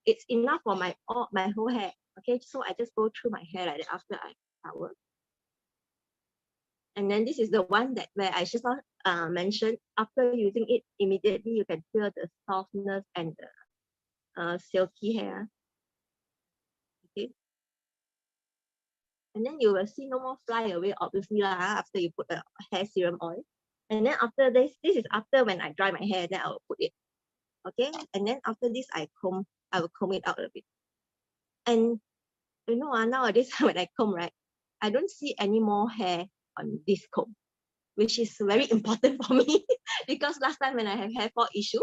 It's enough for my whole hair. Okay, so I just go through my hair like that after I shower. And then this is the one that where I just mentioned, after using it, immediately you can feel the softness and the silky hair. Okay. And then you will see no more fly away, obviously, after you put the hair serum oil. And then after this is after when I dry my hair, then I will put it. Okay. And then after this, I will comb it out a bit. And you know, nowadays when I comb, right, I don't see any more hair on this comb, which is very important for me because last time when I have hair fall issue,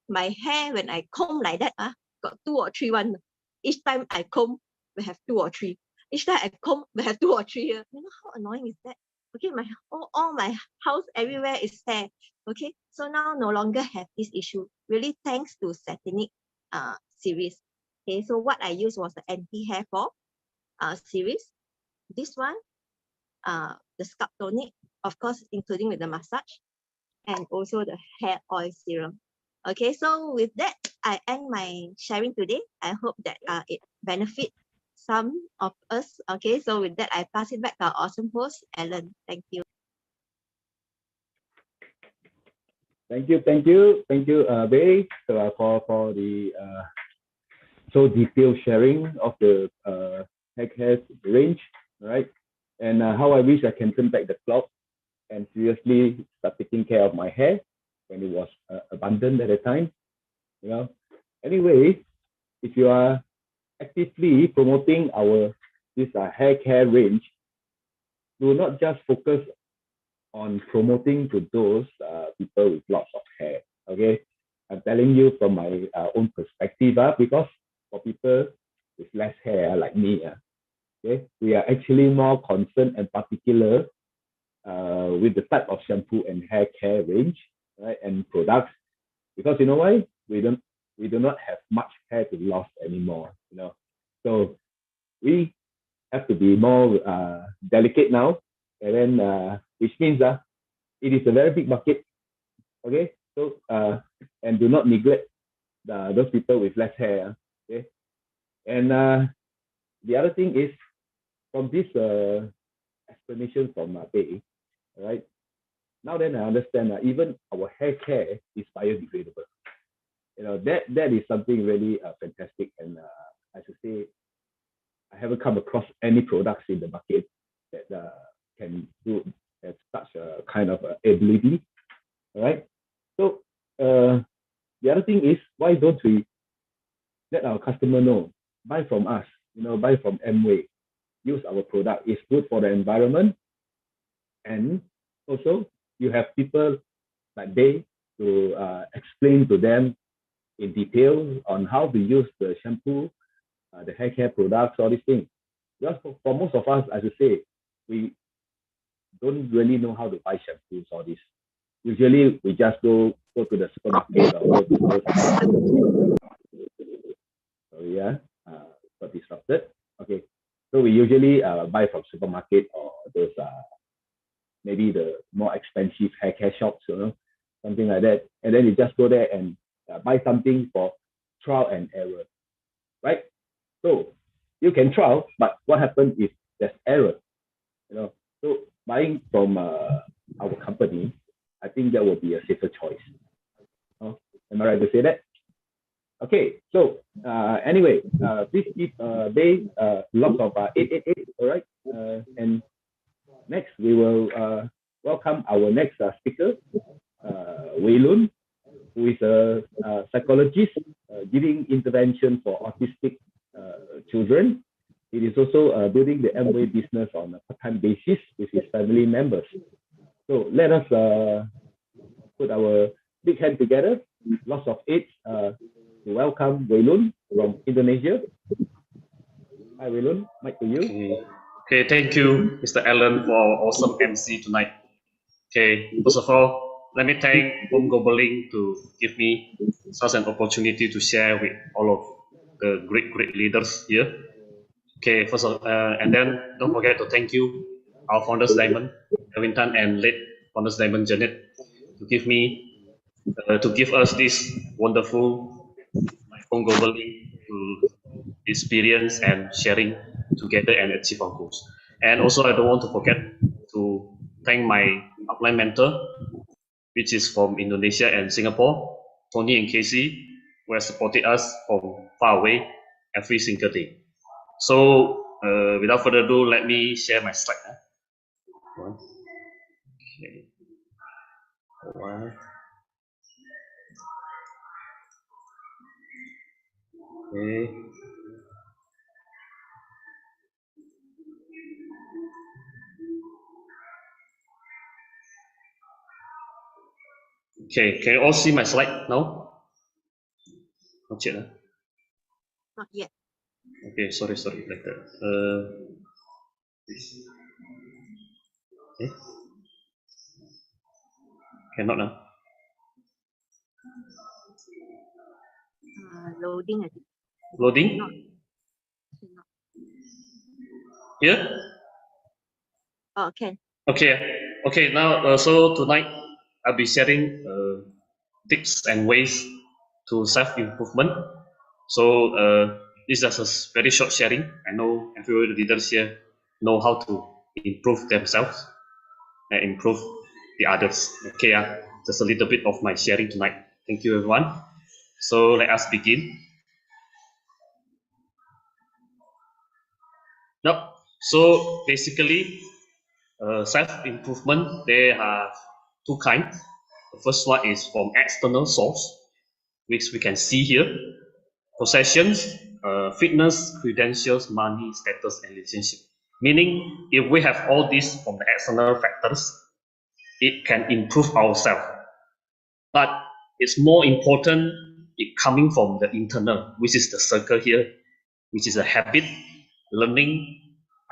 my hair when I comb like that, got 2 or 3 one. Each time I comb, we have 2 or 3. Each time I comb, we have 2 or 3 here. You know how annoying is that? Okay, my all my house everywhere is hair. Okay, so now no longer have this issue. Really thanks to Satinic series. Okay, so what I used was the anti-hair fall series. This one, the scalp tonic, of course, including with the massage, and also the hair oil serum. Okay, so with that, I end my sharing today. I hope that it benefit some of us. Okay, so with that, I pass it back to our awesome host, Ellen. Thank you. Thank you, Beii, for the so detailed sharing of the heck hair range, right? And how I wish I can turn back the clock and seriously start taking care of my hair when it was abundant at the time. you know. Anyway, if you are actively promoting this hair care range, do not just focus on promoting to those people with lots of hair. Okay, I'm telling you from my own perspective, because for people with less hair like me, okay, we are actually more concerned and particular with the type of shampoo and hair care range, right, and products, because you know why? We do not have much hair to lose anymore, you know. So we have to be more delicate now, and then which means it is a very big market. Okay, so and do not neglect those people with less hair. Okay, and the other thing is from this explanation from Beii, right? Now then I understand even our hair care is biodegradable. You know, that is something really fantastic, and as I say, I haven't come across any products in the market that can do have such a kind of ability. All right. So the other thing is, why don't we let our customer know? Buy from us. You know, buy from Amway. Use our product. It's good for the environment, and also you have people like they to explain to them in detail on how to use the shampoo, the hair care products, all these things. Because for most of us, as I say, we don't really know how to buy shampoos, all this. Usually, we just go to the supermarket or go to those. So yeah, got disrupted. Okay, so we usually buy from supermarket or those maybe the more expensive hair care shops, you know, something like that. And then you just go there and buy something for trial and error, right? So you can trial, but what happens if there's error? You know, so buying from our company, I think that will be a safer choice. Am I right to say that? Okay, so anyway, please give Beii lots of 888, all right? And next, we will welcome our next speaker, Weillun, who is a psychologist giving intervention for autistic children. He is also building the Amway business on a part-time basis with his family members. So let us put our big hand together, lots of eight, to welcome Weillun from Indonesia. Hi, Weillun, mic to you. Okay, thank you, Mr. Allen, for our awesome MC tonight. Okay, first of all, let me thank Home Globally to give me such an opportunity to share with all of the great leaders here. Okay, first of and then don't forget to thank you, our founders Diamond, Kevin Tan, and late founders Diamond Janet, to give us this wonderful Home Globally to experience and sharing together and achieve our goals. And also, I don't want to forget to thank my upline mentor, which is from Indonesia and Singapore, Tony and Casey, who have supported us from far away every single day. So, without further ado, let me share my slide. Okay. One. Okay. Okay, can you all see my slide now? Not yet. Not yet. Okay, sorry, like that. Okay. Cannot now. Loading. Loading? Not. Here? Oh, okay. Okay, now, so tonight I'll be sharing tips and ways to self-improvement. So this is a very short sharing. I know every leaders here know how to improve themselves and improve the others. Okay, just a little bit of my sharing tonight. Thank you, everyone. So let us begin. Now, so basically, self-improvement, there are two kinds. The first one is from external source. which we can see here. Possessions, fitness, credentials, money, status, and relationship. Meaning, if we have all these from the external factors, it can improve ourselves. But it's more important it coming from the internal, which is the circle here, which is a habit, learning,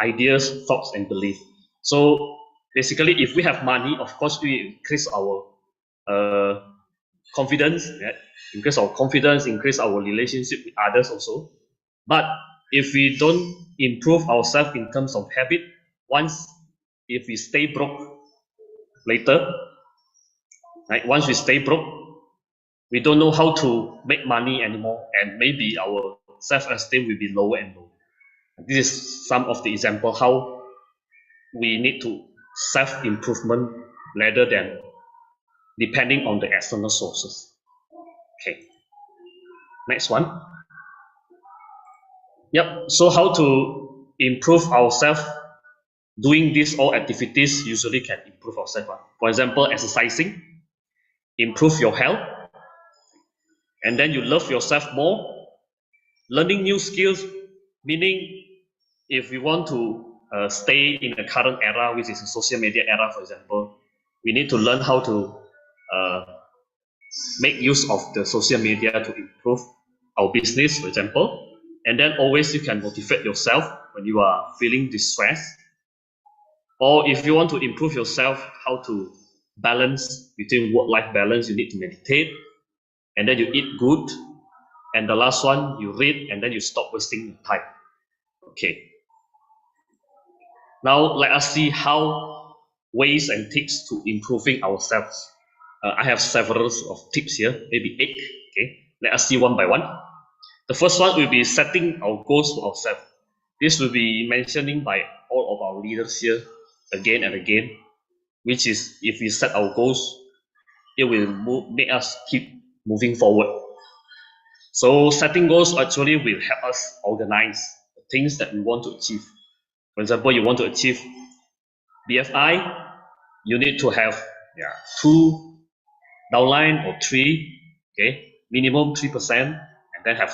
ideas, thoughts, and belief. So basically, if we have money, of course, we increase our confidence, yeah? Increase our confidence, increase our relationship with others also. But if we don't improve ourselves in terms of habit, if we stay broke later, right? Once we stay broke, we don't know how to make money anymore, and maybe our self-esteem will be lower and lower. This is some of the example how we need to self-improvement rather than depending on the external sources. Okay, next one. Yep, so how to improve ourselves? Doing these all activities usually can improve ourselves. For example, exercising, improve your health, and then you love yourself more. Learning new skills, meaning if we want to stay in the current era, which is a social media era, for example, we need to learn how to make use of the social media to improve our business, for example. And then always you can motivate yourself when you are feeling distressed. Or if you want to improve yourself, how to balance between work-life balance, you need to meditate, and then you eat good. And the last one, you read, and then you stop wasting your time. Okay. Now let us see how ways and tips to improving ourselves. I have several of tips here, maybe 8. Okay, let us see one by one. The first one will be setting our goals for ourselves. This will be mentioning by all of our leaders here again and again, which is if we set our goals, it will make us keep moving forward. So setting goals actually will help us organize the things that we want to achieve. For example, you want to achieve BFI, you need to have 2 downline or 3, okay, minimum 3%, and then have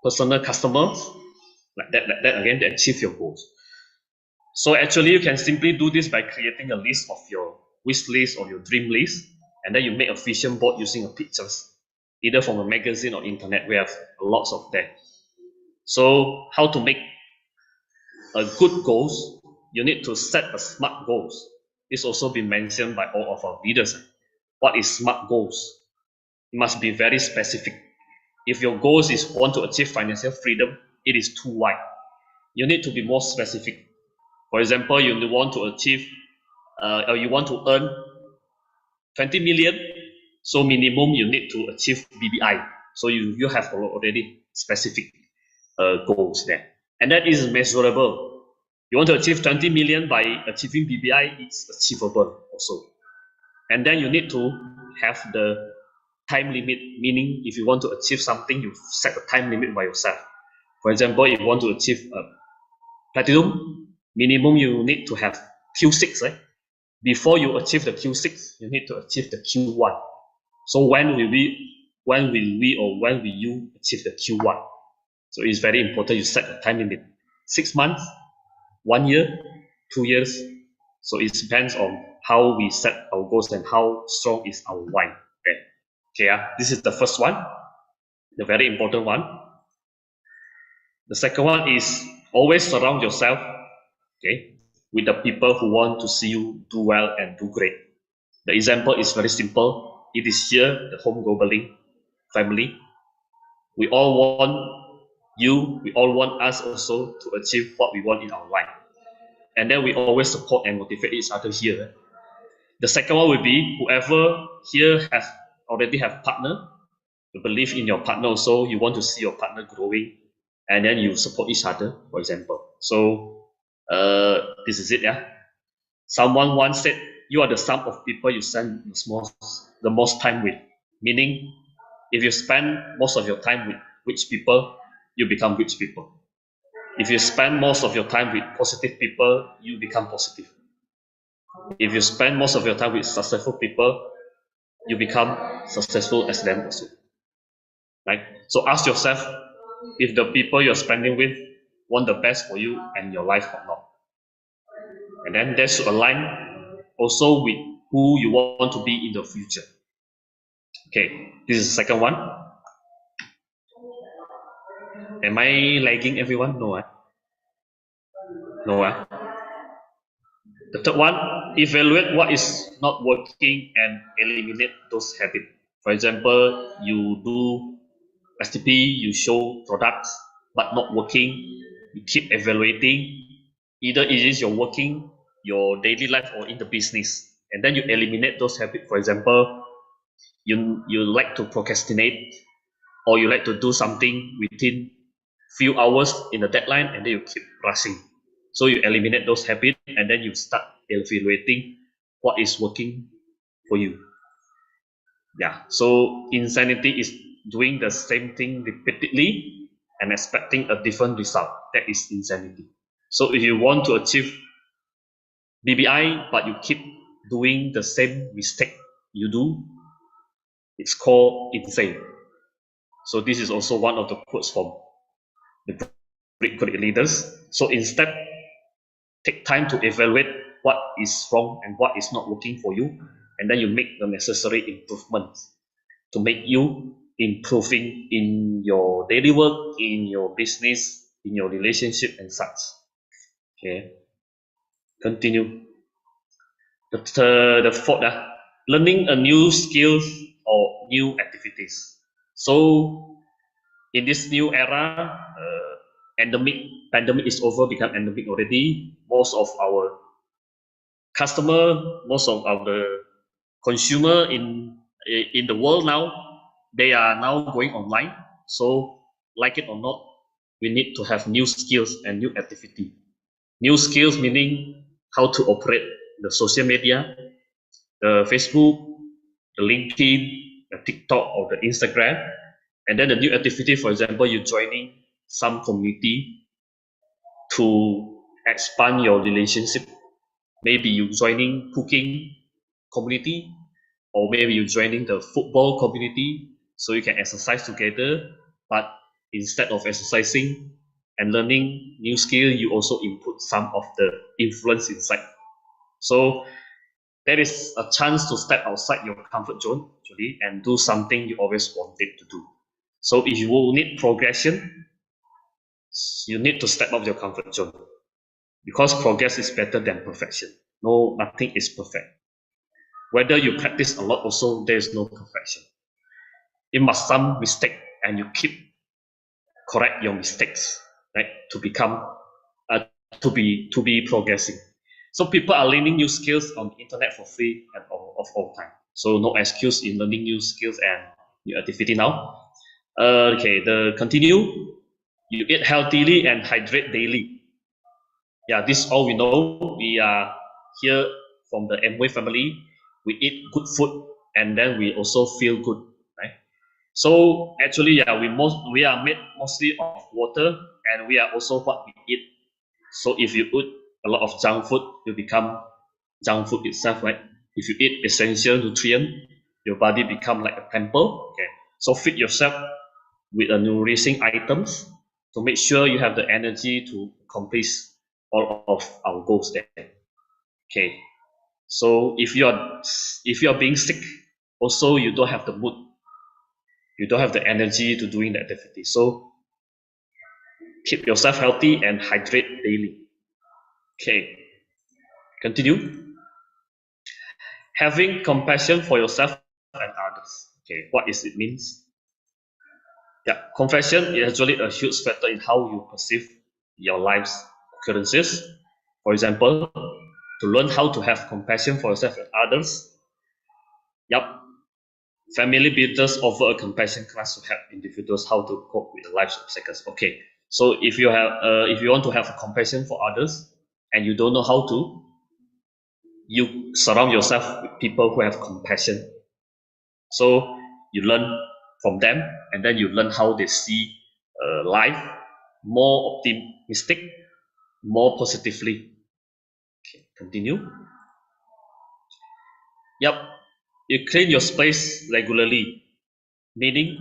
personal customers like that again to achieve your goals. So actually, you can simply do this by creating a list of your wish list or your dream list, and then you make a vision board using a pictures, either from a magazine or internet. We have lots of that. So how to make a good goals? You need to set a SMART goals. It's also been mentioned by all of our leaders. What is SMART goals? It must be very specific. If your goals is want to achieve financial freedom, it is too wide. You need to be more specific. For example, you want to achieve or you want to earn 20 million, so minimum you need to achieve BBI. So you have already specific goals there, and that is measurable. You want to achieve 20 million by achieving BBI, it's achievable also. And then you need to have the time limit, meaning if you want to achieve something, you set a time limit by yourself. For example, if you want to achieve platinum, minimum you need to have Q6, right? Before you achieve the Q6, you need to achieve the Q1. So when will you achieve the Q1? So it's very important you set a time limit. 6 months, 1 year, 2 years. So it depends on how we set our goals and how strong is our why. Okay, this is the first one, the very important one. The second one is always surround yourself, okay, with the people who want to see you do well and do great. The example is very simple. It is here, the home globally family. We all want us also to achieve what we want in our life. And then we always support and motivate each other here. The second one will be whoever here has already have partner, you believe in your partner also, you want to see your partner growing, and then you support each other, for example. So this is it, yeah. Someone once said, you are the sum of people you spend the most time with. Meaning, if you spend most of your time with rich people, you become rich people. If you spend most of your time with positive people, you become positive. If you spend most of your time with successful people, you become successful as them also. right? So ask yourself if the people you're spending with want the best for you and your life or not. And then that should align also with who you want to be in the future. Okay, this is the second one. Am I lagging everyone? No, no. The third one, evaluate what is not working and eliminate those habits. For example, you do STP, you show products but not working, you keep evaluating. Either it is your working, your daily life, or in the business, and then you eliminate those habits. For example, you like to procrastinate, or you like to do something within few hours in the deadline, and then you keep rushing. So you eliminate those habits, and then you start evaluating what is working for you. Yeah. So insanity is doing the same thing repeatedly and expecting a different result. That is insanity. So if you want to achieve BBI, but you keep doing the same mistake you do, it's called insane. So this is also one of the quotes from the great leaders. So instead, take time to evaluate what is wrong and what is not working for you, and then you make the necessary improvements to make you improving in your daily work, in your business, in your relationship and such. Okay, continue. The fourth, learning a new skills or new activities. So in this new era, pandemic is over, become endemic already. Most of our customer, most of our consumer in the world now, they are now going online. So like it or not, we need to have new skills and new activity. New skills meaning how to operate the social media, the Facebook, the LinkedIn, the TikTok or the Instagram. And then the new activity, for example, you joining some community to expand your relationship. Maybe you joining cooking community, or maybe you joining the football community so you can exercise together. But instead of exercising and learning new skill, you also input some of the influence inside. So there is a chance to step outside your comfort zone actually and do something you always wanted to do. So if you will need progression, you need to step out your comfort zone, because progress is better than perfection. No, nothing is perfect. Whether you practice a lot, also there is no perfection. You must some mistake and you keep correct your mistakes, right? To become, to be progressing. So people are learning new skills on the internet for free and of all time. So no excuse in learning new skills and new activity now. Okay, the continue. You eat healthily and hydrate daily. Yeah, this all we know. We are here from the Amway family. We eat good food and then we also feel good, right? So actually, yeah, we are made mostly of water, and we are also what we eat. So if you eat a lot of junk food, you become junk food itself, right? If you eat essential nutrient, your body become like a temple. Okay, so feed yourself with a nourishing items to make sure you have the energy to accomplish all of our goals there. Okay, so if you are being sick, also you don't have the mood, you don't have the energy to doing the activity. So keep yourself healthy and hydrate daily. Okay, continue. Having compassion for yourself and others. Okay, what is it means? Yeah, compassion is actually a huge factor in how you perceive your life's occurrences. For example, to learn how to have compassion for yourself and others. Yep, family builders offer a compassion class to help individuals how to cope with the life's obstacles. Okay, so if you want to have compassion for others and you don't know how to, you surround yourself with people who have compassion. So you learn from them, and then you learn how they see life more optimistic, more positively. Okay, continue. Yep, you clean your space regularly, meaning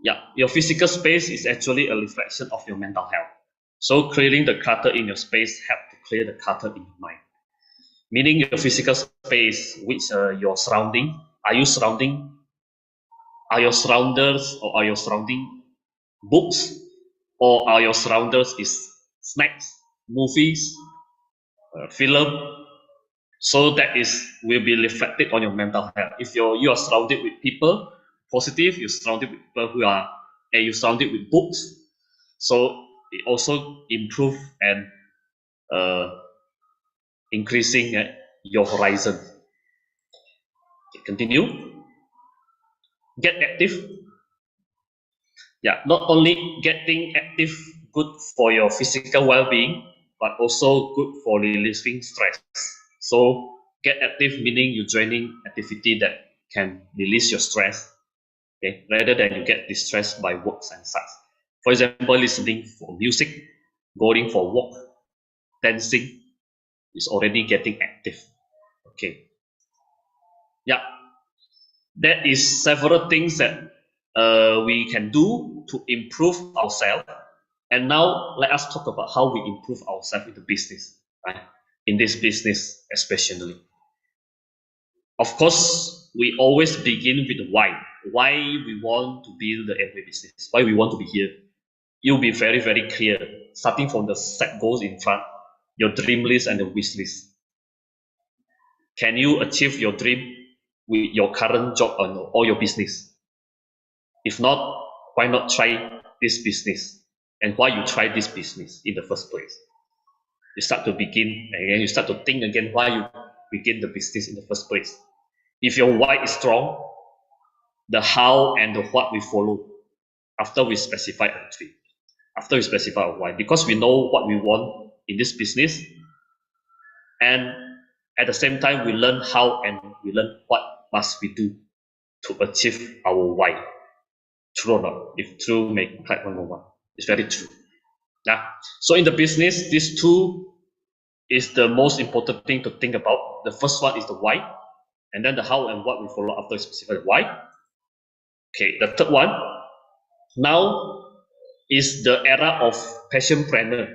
Yeah, your physical space is actually a reflection of your mental health. So clearing the clutter in your space help to clear the clutter in your mind. Meaning your physical space, which your surrounding, are you surrounding, are your surrounders or are your surrounding books, or are your surrounders is snacks, movies, film? So that is will be reflected on your mental health. If you are surrounded with people positive, you're surrounded with people who are, and you're surrounded with books, so it also improve and uh, increasing your horizon. Okay, continue. Get active. Yeah, not only getting active good for your physical well-being, but also good for releasing stress. So get active meaning you joining activity that can release your stress, okay, rather than you get distressed by works and such. For example, listening for music, going for walk, dancing is already getting active. Okay, yeah, that is several things that we can do to improve ourselves. And now let us talk about how we improve ourselves in the business, right? In this business, especially. Of course, we always begin with the why. Why we want to build the Amway business, why we want to be here. You'll be very, very clear, starting from the set goals in front, your dream list and the wish list. Can you achieve your dream with your current job or your business? If not, why not try this business? And why you try this business in the first place? You start to begin again, you start to think again why you begin the business in the first place. If your why is strong, the how and the what we follow after we specify a three. After we specify a why, because we know what we want in this business, and at the same time we learn how and we learn what must we do to achieve our why. True or not? If true, make clap 101. It's very true. Yeah. So in the business, these two is the most important thing to think about. The first one is the why, and then the how and what we follow after specific why. Okay, the third one now is the era of passion planner.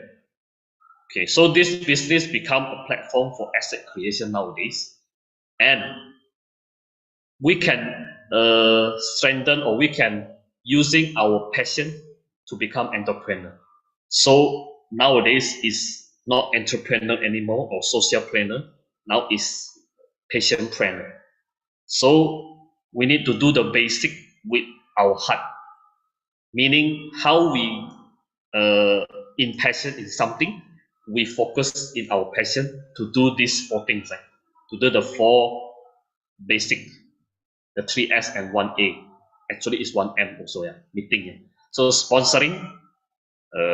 Okay, so this business become a platform for asset creation nowadays, and we can strengthen, or we can using our passion to become entrepreneur. So nowadays is not entrepreneur anymore or social planner. Now is patient planner. So we need to do the basic with our heart, meaning how we in passion in something, we focus in our passion to do these four things, right? To do the four basic, the 3S and 1A. Actually, it's 1M also, yeah, meeting. Yeah. So sponsoring,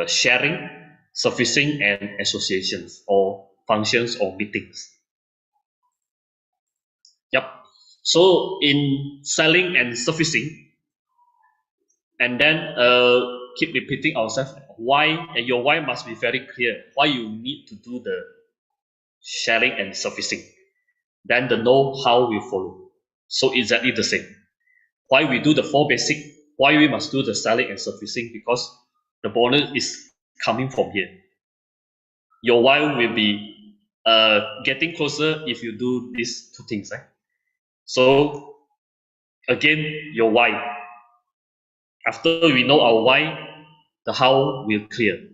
sharing, servicing, and associations or functions or meetings. Yep. So in selling and servicing, and then keep repeating ourselves why, and your why must be very clear. Why you need to do the sharing and servicing. Then the know how we follow. So exactly the same. Why we do the four basic, why we must do the selling and servicing, because the bonus is coming from here. Your why will be getting closer if you do these two things, right? So again, your why. After we know our why, the how will clear.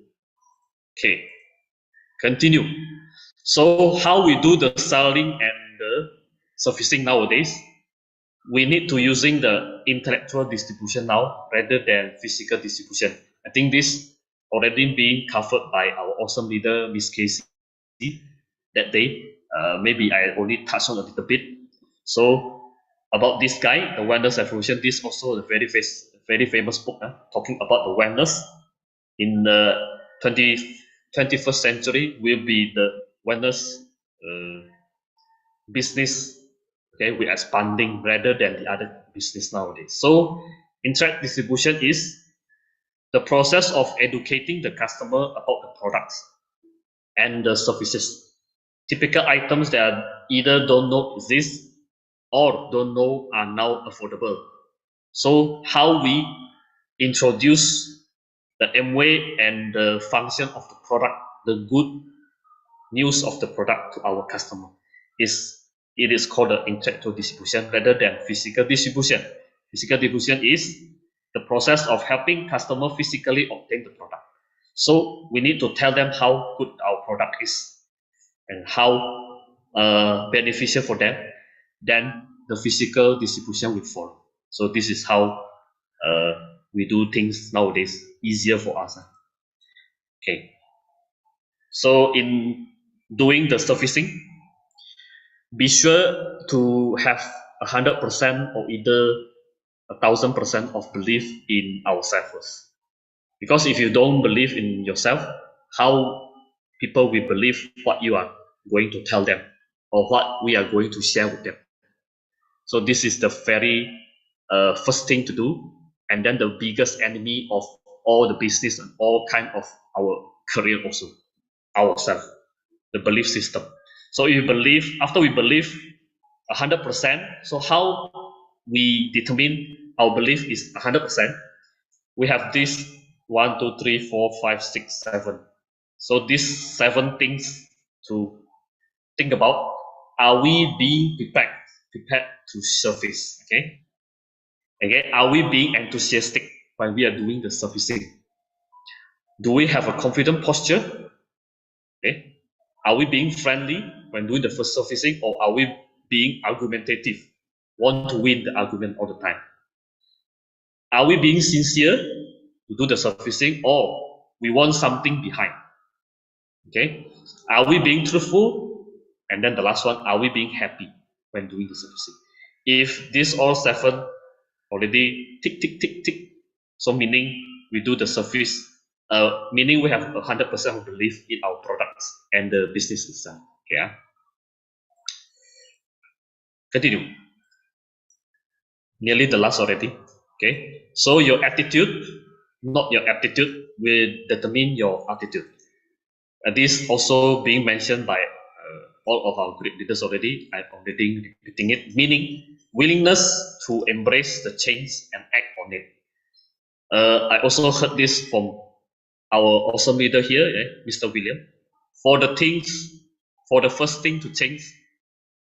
Okay, continue. So how we do the selling and the servicing nowadays, we need to using the intellectual distribution now rather than physical distribution. I think this already being covered by our awesome leader, Miss Casey, that day. Maybe I only touched on a little bit. So about this guy, the wellness evolution, this also a very famous book talking about the wellness in the 21st century will be the wellness business. Okay, we're expanding rather than the other business nowadays. So indirect distribution is the process of educating the customer about the products and the services. Typical items that either don't know exist or don't know are now affordable. So how we introduce the way and the function of the product, the good news of the product to our customer. It is called the intellectual distribution rather than physical distribution. Physical distribution is the process of helping customer physically obtain the product. So we need to tell them how good our product is and how beneficial for them. Then the physical distribution will follow. So this is how we do things nowadays, easier for us. Okay. So in doing the servicing, be sure to have 100% or either 1,000% of belief in ourselves. Because if you don't believe in yourself, how people will believe what you are going to tell them or what we are going to share with them. So this is the very first thing to do, and then the biggest enemy of all the business and all kind of our career also, ourselves, the belief system. So if you believe, after we believe 100%, so how we determine our belief is 100%? We have this 1, 2, 3, 4, 5, 6, 7. So these 7 things to think about. Are we being prepared to service? Okay. Are we being enthusiastic when we are doing the servicing? Do we have a confident posture? Okay. Are we being friendly when doing the first servicing, or are we being argumentative, want to win the argument all the time? Are we being sincere to do the servicing, or we want something behind? Okay. Are we being truthful? And then the last one, are we being happy when doing the servicing? If these all 7 already tick, tick, tick, tick, so meaning we do the service, meaning we have 100% of belief in our products and the business itself. Okay. Continue. Nearly the last already. Okay. So your attitude, not your aptitude, will determine your attitude. This also being mentioned by all of our great leaders already. I'm already repeating it, meaning willingness to embrace the change and act on it. I also heard this from our awesome leader here, Mr. William. For the first thing to change,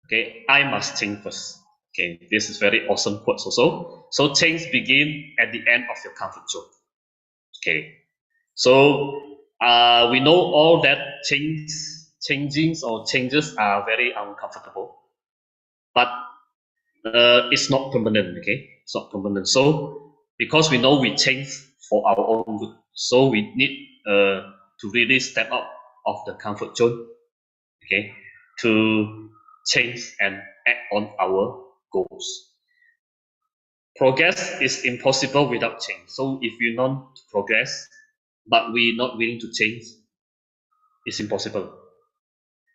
okay, I must change first. Okay, this is very awesome quotes also. So change begin at the end of your comfort zone. Okay, so we know all that changes are very uncomfortable, but it's not permanent. Okay, it's not permanent. So because we know we change for our own good, so we need to really step out of the comfort zone. Okay, to change and act on our goals. Progress is impossible without change. So if we not progress, but we're not willing to change, it's impossible.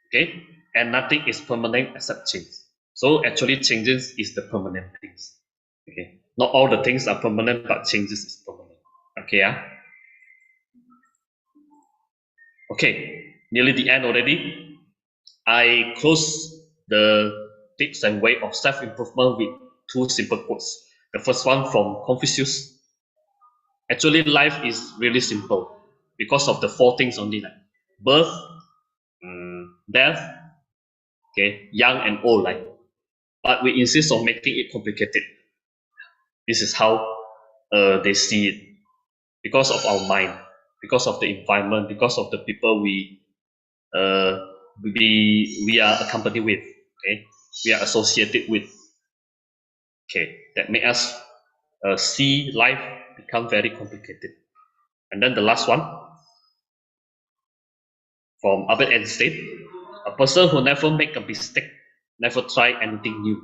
Okay, and nothing is permanent except change. So actually, changes is the permanent things. Okay, not all the things are permanent, but changes is permanent. Okay, Okay, nearly the end already. I close the tips and way of self-improvement with 2 simple quotes. The first one from Confucius. Actually, life is really simple because of the 4 things only, like birth, death, okay, young and old, like. But we insist on making it complicated. This is how they see it, because of our mind, because of the environment, because of the people we are accompanied with. Okay, we are associated with. Okay, that make us see life become very complicated. And then the last one from Albert Einstein: a person who never make a mistake never try anything new.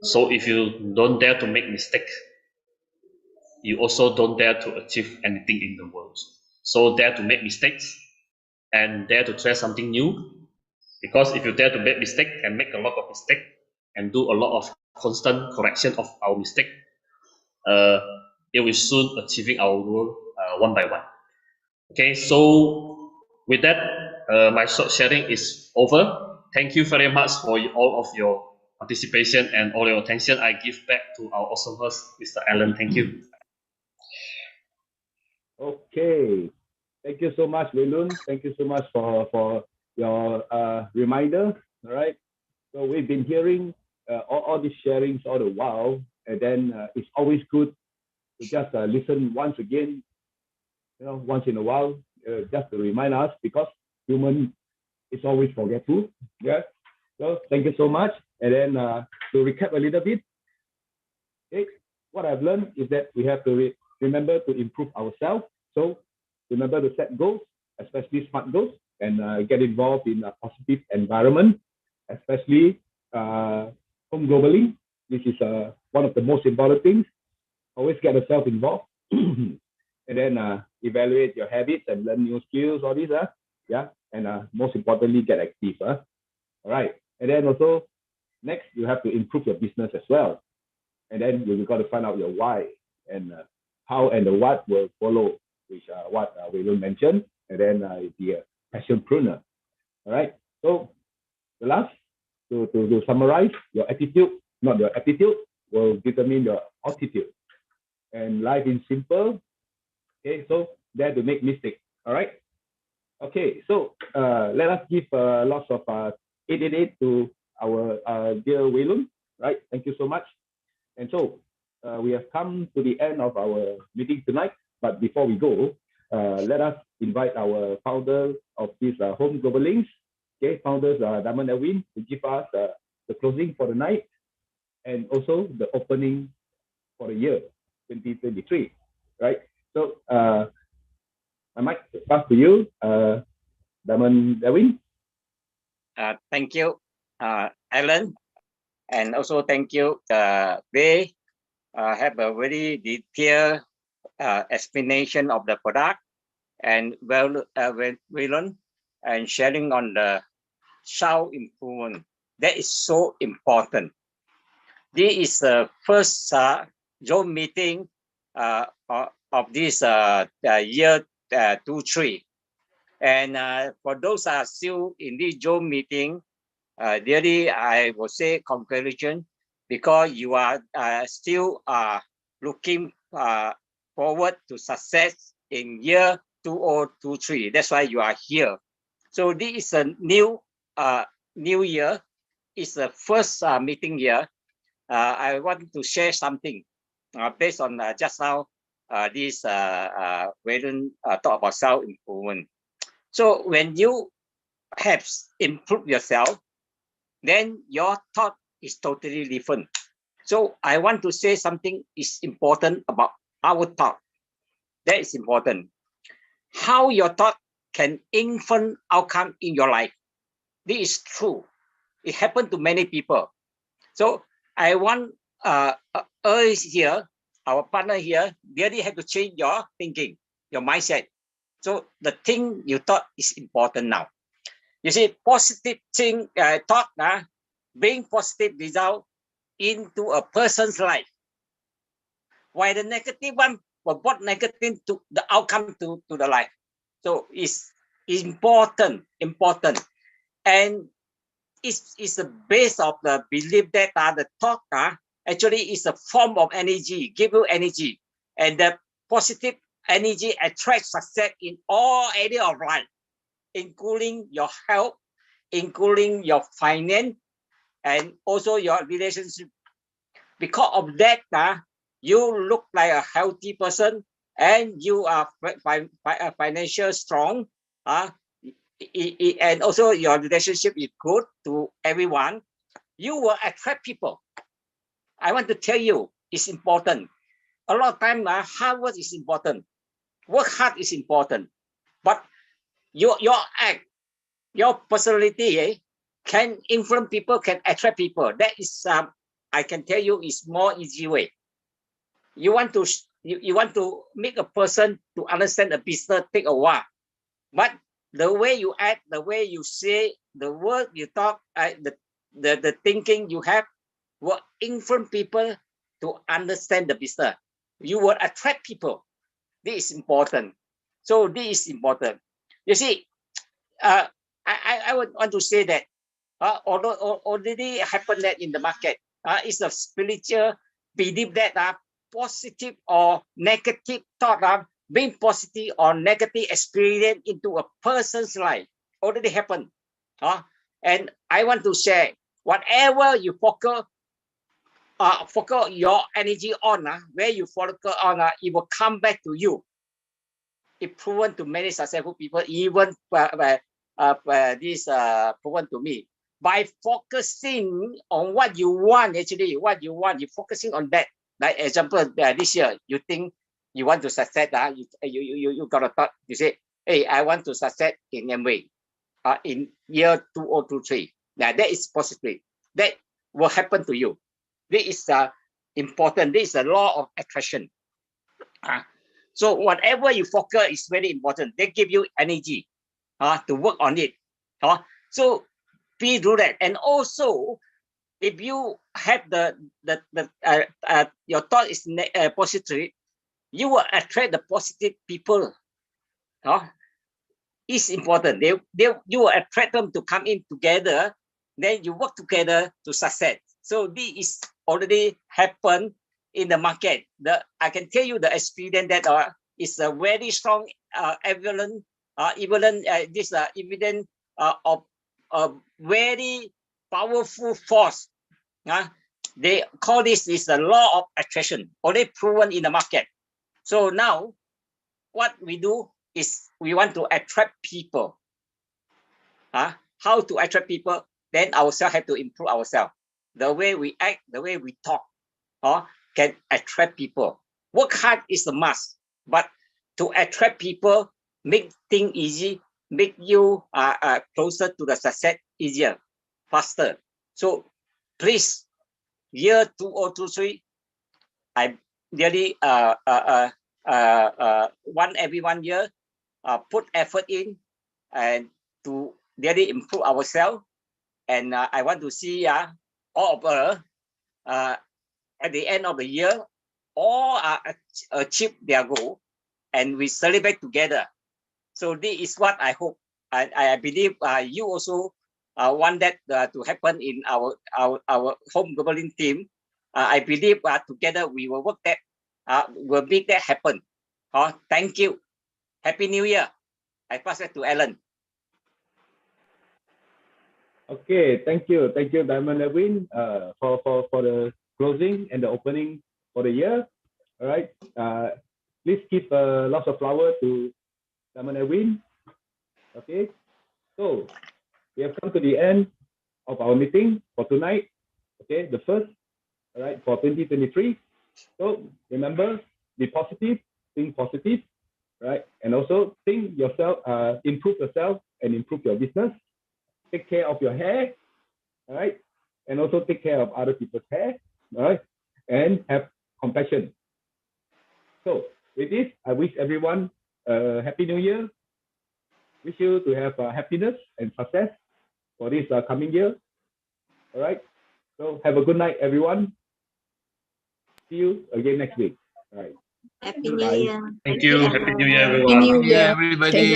So if you don't dare to make mistake, you also don't dare to achieve anything in the world. So dare to make mistakes and dare to try something new. Because if you dare to make mistake and make a lot of mistake and do a lot of constant correction of our mistake, it will soon achieving our goal one by one. Okay, so with that, my short sharing is over. Thank you very much for all of your participation and all your attention. I give back to our awesome host, Mr. Alan. Thank you. Okay. Thank you so much, Weillun. Thank you so much for your reminder. All right. So we've been hearing all these sharings all the while, and then it's always good to just listen once again, once in a while, just to remind us because human is always forgetful. Yeah. So thank you so much. And then to recap a little bit, okay, what I've learned is that we have to remember to improve ourselves. So remember to set goals, especially smart goals, and get involved in a positive environment, especially home globally. This is one of the most important things. Always get yourself involved, and then evaluate your habits and learn new skills. All these, yeah, and most importantly, get active. All right, and then also next you have to improve your business as well, and then you got to find out your why and how and the what will follow, which what we will mention, and then be a passionpreneur. All right. So the last to summarize, your attitude, not your aptitude, will determine your altitude. And life is simple. Okay, so dare to make mistakes. All right. Okay, so let us give lots of 888 to our dear Weillun. Right. Thank you so much. And so we have come to the end of our meeting tonight. But before we go, let us invite our founder of this Home Global Links, okay, founders Damon and Win, to give us the closing for the night and also the opening for the year 2023, right? So I might pass to you, Damon Darwin. Thank you, Alan, and also thank you, Beii. Have a very detailed explanation of the product and Weillun and sharing on the sound improvement. That is so important. This is the first Zoom meeting of this year 23. And for those still in this Zoom meeting, really I would say congratulations because you are still looking forward to success in year 2023. That's why you are here. So this is a new year. It's the first meeting year. I want to share something based on just now this Weillun talk about self improvement. So when you have improved yourself, then your thought is totally different. So I want to say something is important about our thought. That is important. How your thought can influence outcome in your life. This is true. It happened to many people. So I want us here, our partner here, really have to change your thinking, your mindset. So the thing you thought is important now. You see, positive thing thought, bring positive result into a person's life. While the negative one will brought negative to the outcome to the life. So it's important. And it's the base of the belief that the thought actually is a form of energy, give you energy. And the positive energy attracts success in all areas of life, including your health, including your finance, and also your relationship. Because of that, you look like a healthy person and you are financial strong. And also your relationship is good to everyone. You will attract people. I want to tell you, it's important. A lot of time, hard work is important. Work hard is important. But your act, your personality can influence people, can attract people. That is, I can tell you, is more easy way. You want to make a person to understand the business, take a while. But the way you act, the way you say, the word you talk, the thinking you have will influence people to understand the business. You will attract people. This is important. So this is important. You see, I would want to say that although already happened that in the market, it's a spiritual belief that positive or negative thought bring positive or negative experience into a person's life. Already happened. And I want to share, whatever you focus your energy on, where you focus on, it will come back to you. It proven to many successful people, even this proven to me. By focusing on what you want, you're focusing on that. Like example, this year, you think you want to succeed, you got a thought, you say, hey, I want to succeed in Amway in year 2023. Now, that is positive. That will happen to you. This is important. This is the law of attraction. So whatever you focus is very important. They give you energy to work on it. So please do that. And also, if you have your thought is positive, you will attract the positive people. It's important. You will attract them to come in together. Then you work together to success. So this is already happened in the market. I can tell you the experience that is a very strong evidence of a very powerful force. They call this is the law of attraction, already proven in the market. So now, what we do is we want to attract people. How to attract people? Then ourselves have to improve ourselves. The way we act, the way we talk, can attract people. Work hard is a must, but to attract people, make things easy, make you closer to the success easier, faster. So please, year 2023, I really want everyone here put effort in and to really improve ourselves. And I want to see all of us at the end of the year, all achieve their goal, and we celebrate together. So this is what I hope. I believe you also want that to happen in our home governing team. I believe together we will work that, will make that happen. Thank you. Happy New Year. I pass it to Alan. Okay, thank you, Diamond Edwin, for the closing and the opening for the year. All right, please keep lots of flowers to Diamond Edwin. Okay, so we have come to the end of our meeting for tonight. Okay, the first, all right, for 2023. So remember, be positive, think positive, right, and also think yourself, improve yourself and improve your business. Take care of your hair, all right, and also take care of other people's hair, all right, and have compassion. So with this, I wish everyone a happy new year. Wish you to have happiness and success for this coming year. All right. So have a good night, everyone. See you again next week. All right. Happy New Bye. Year. Thank you. Happy New Year, everyone. everyone. Happy New Year, everybody.